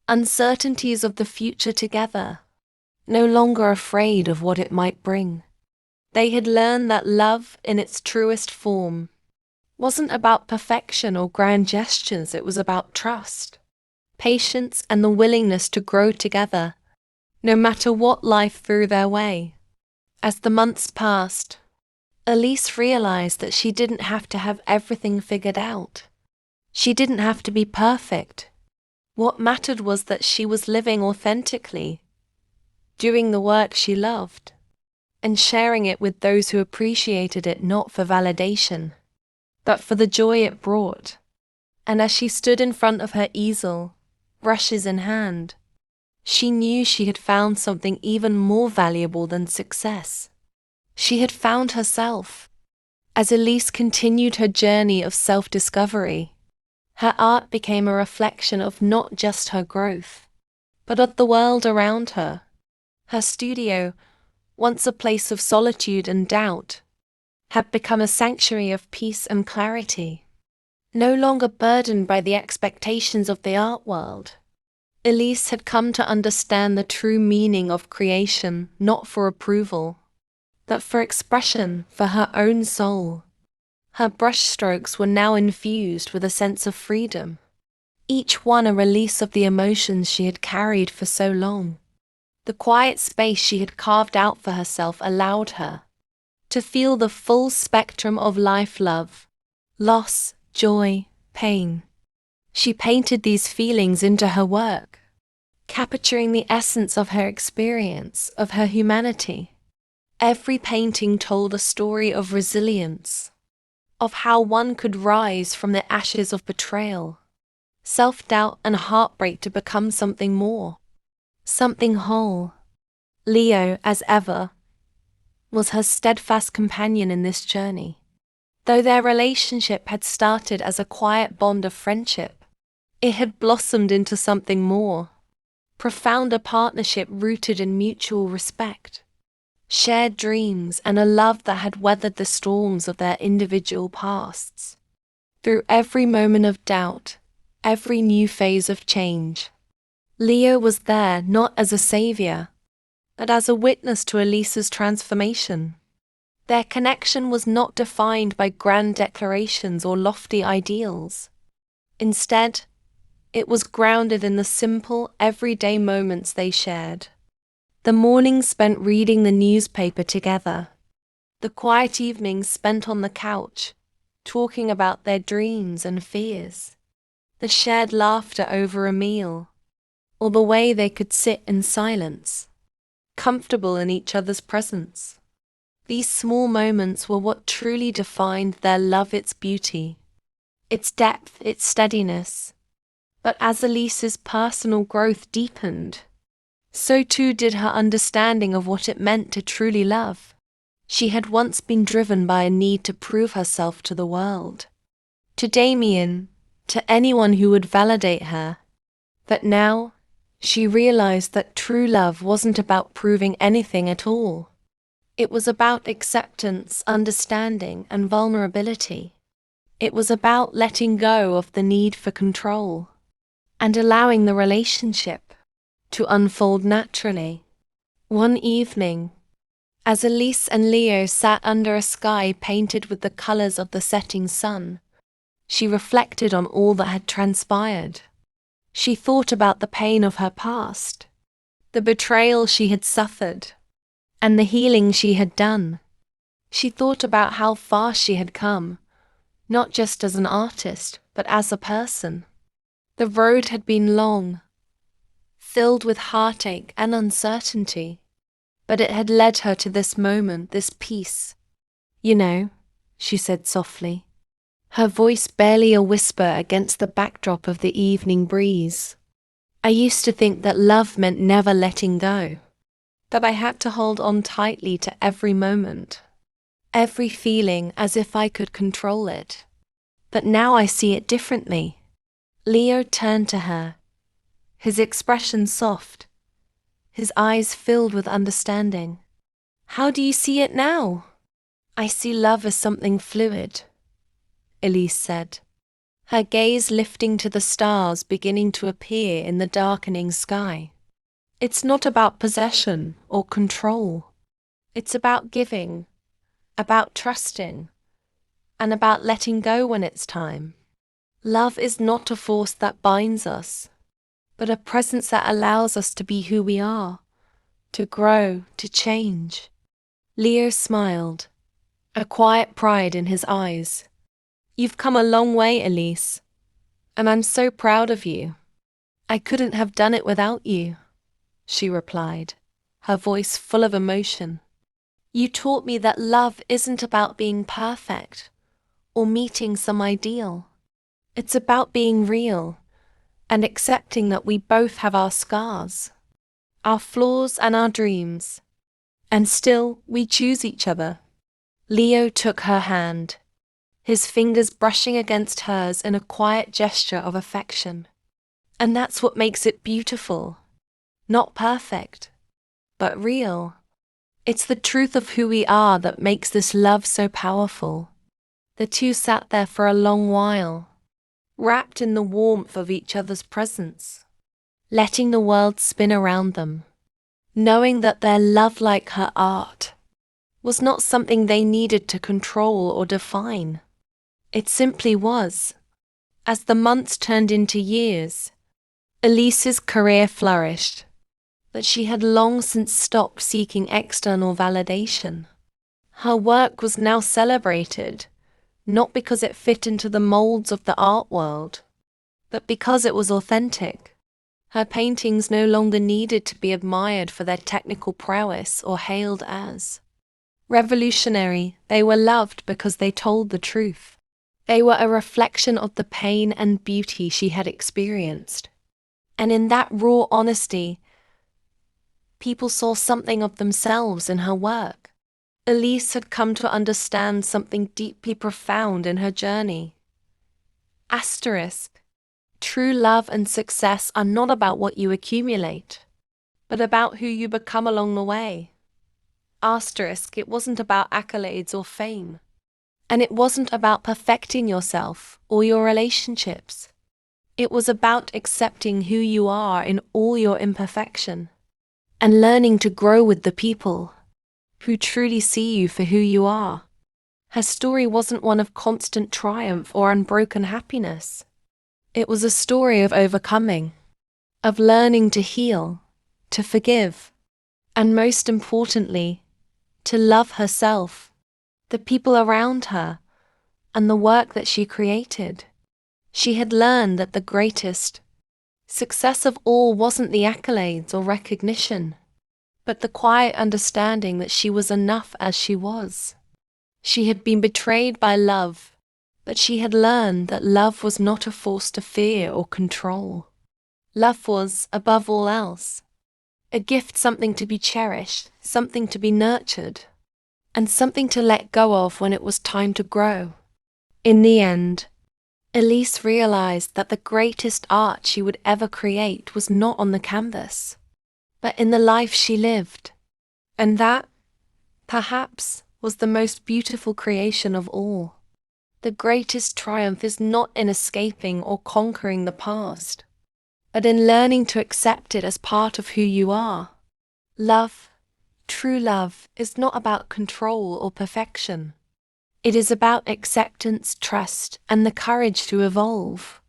uncertainties of the future together, no longer afraid of what it might bring. They had learned that love, in its truest form, wasn't about perfection or grand gestures. It was about trust, patience, and the willingness to grow together, no matter what life threw their way. As the months passed, Elise realized that she didn't have to have everything figured out. She didn't have to be perfect. What mattered was that she was living authentically, doing the work she loved, and sharing it with those who appreciated it not for validation, but for the joy it brought. And as she stood in front of her easel, brushes in hand, she knew she had found something even more valuable than success. She had found herself. As Elise continued her journey of self-discovery, her art became a reflection of not just her growth, but of the world around her. Her studio, once a place of solitude and doubt, had become a sanctuary of peace and clarity. No longer burdened by the expectations of the art world, Elise had come to understand the true meaning of creation, not for approval, but for expression, for her own soul. Her brushstrokes were now infused with a sense of freedom, each one a release of the emotions she had carried for so long. The quiet space she had carved out for herself allowed her to feel the full spectrum of life, love, loss, joy, pain. She painted these feelings into her work, capturing the essence of her experience, of her humanity. Every painting told a story of resilience, of how one could rise from the ashes of betrayal, self-doubt, and heartbreak to become something more, something whole. Leo, as ever, was her steadfast companion in this journey. Though their relationship had started as a quiet bond of friendship, it had blossomed into something more, profound, a partnership rooted in mutual respect, shared dreams, and a love that had weathered the storms of their individual pasts. Through every moment of doubt, every new phase of change, Leo was there not as a savior, but as a witness to Elise's transformation. Their connection was not defined by grand declarations or lofty ideals. Instead, it was grounded in the simple, everyday moments they shared. The mornings spent reading the newspaper together, the quiet evenings spent on the couch, talking about their dreams and fears, the shared laughter over a meal, or the way they could sit in silence, comfortable in each other's presence. These small moments were what truly defined their love, its beauty, its depth, its steadiness. But as Elise's personal growth deepened, so too did her understanding of what it meant to truly love. She had once been driven by a need to prove herself to the world, to Damien, to anyone who would validate her. But now, she realized that true love wasn't about proving anything at all. It was about acceptance, understanding, and vulnerability. It was about letting go of the need for control and allowing the relationship to unfold naturally. One evening, As Elise and Leo sat under a sky painted with the colors of the setting sun, she reflected on all that had transpired. She thought about the pain of her past, the betrayal she had suffered, and the healing she had done. She thought about how far she had come, not just as an artist, but as a person. The road had been long, filled with heartache and uncertainty, but it had led her to this moment, this peace. "You know," she said softly, her voice barely a whisper against the backdrop of the evening breeze. "I used to think that love meant never letting go, that I had to hold on tightly to every moment, every feeling as if I could control it. But now I see it differently." Leo turned to her, his expression soft, his eyes filled with understanding. "How do you see it now?" "I see love as something fluid," Elise said, her gaze lifting to the stars beginning to appear in the darkening sky. "It's not about possession or control. It's about giving, about trusting, and about letting go when it's time. Love is not a force that binds us, but a presence that allows us to be who we are, to grow, to change." Leo smiled, a quiet pride in his eyes. "You've come a long way, Elise, and I'm so proud of you." "I couldn't have done it without you," she replied, her voice full of emotion. "You taught me that love isn't about being perfect or meeting some ideal. It's about being real and accepting that we both have our scars, our flaws and our dreams, and still we choose each other." Leo took her hand, his fingers brushing against hers in a quiet gesture of affection. "And that's what makes it beautiful. Not perfect, but real. It's the truth of who we are that makes this love so powerful." The two sat there for a long while, wrapped in the warmth of each other's presence, letting the world spin around them, knowing that their love, like her art, was not something they needed to control or define. It simply was. As the months turned into years, Elise's career flourished, but she had long since stopped seeking external validation. Her work was now celebrated, not because it fit into the molds of the art world, but because it was authentic. Her paintings no longer needed to be admired for their technical prowess or hailed as revolutionary. They were loved because they told the truth. They were a reflection of the pain and beauty she had experienced. And in that raw honesty, people saw something of themselves in her work. Elise had come to understand something deeply profound in her journey. Asterisk. True love and success are not about what you accumulate, but about who you become along the way. Asterisk. It wasn't about accolades or fame. And it wasn't about perfecting yourself or your relationships. It was about accepting who you are in all your imperfection, and learning to grow with the people who truly see you for who you are. Her story wasn't one of constant triumph or unbroken happiness. It was a story of overcoming, of learning to heal, to forgive, and most importantly, to love herself, the people around her, and the work that she created. She had learned that the greatest success of all wasn't the accolades or recognition, but the quiet understanding that she was enough as she was. She had been betrayed by love, but she had learned that love was not a force to fear or control. Love was, above all else, a gift, something to be cherished, something to be nurtured, and something to let go of when it was time to grow. In the end, Elise realized that the greatest art she would ever create was not on the canvas, but in the life she lived. And that, perhaps, was the most beautiful creation of all. The greatest triumph is not in escaping or conquering the past, but in learning to accept it as part of who you are. Love, True love is not about control or perfection. It is about acceptance, trust, and the courage to evolve.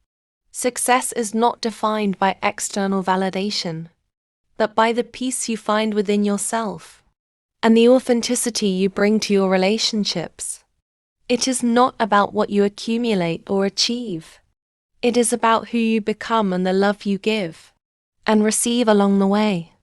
Success is not defined by external validation, but by the peace you find within yourself and the authenticity you bring to your relationships. It is not about what you accumulate or achieve. It is about who you become and the love you give and receive along the way.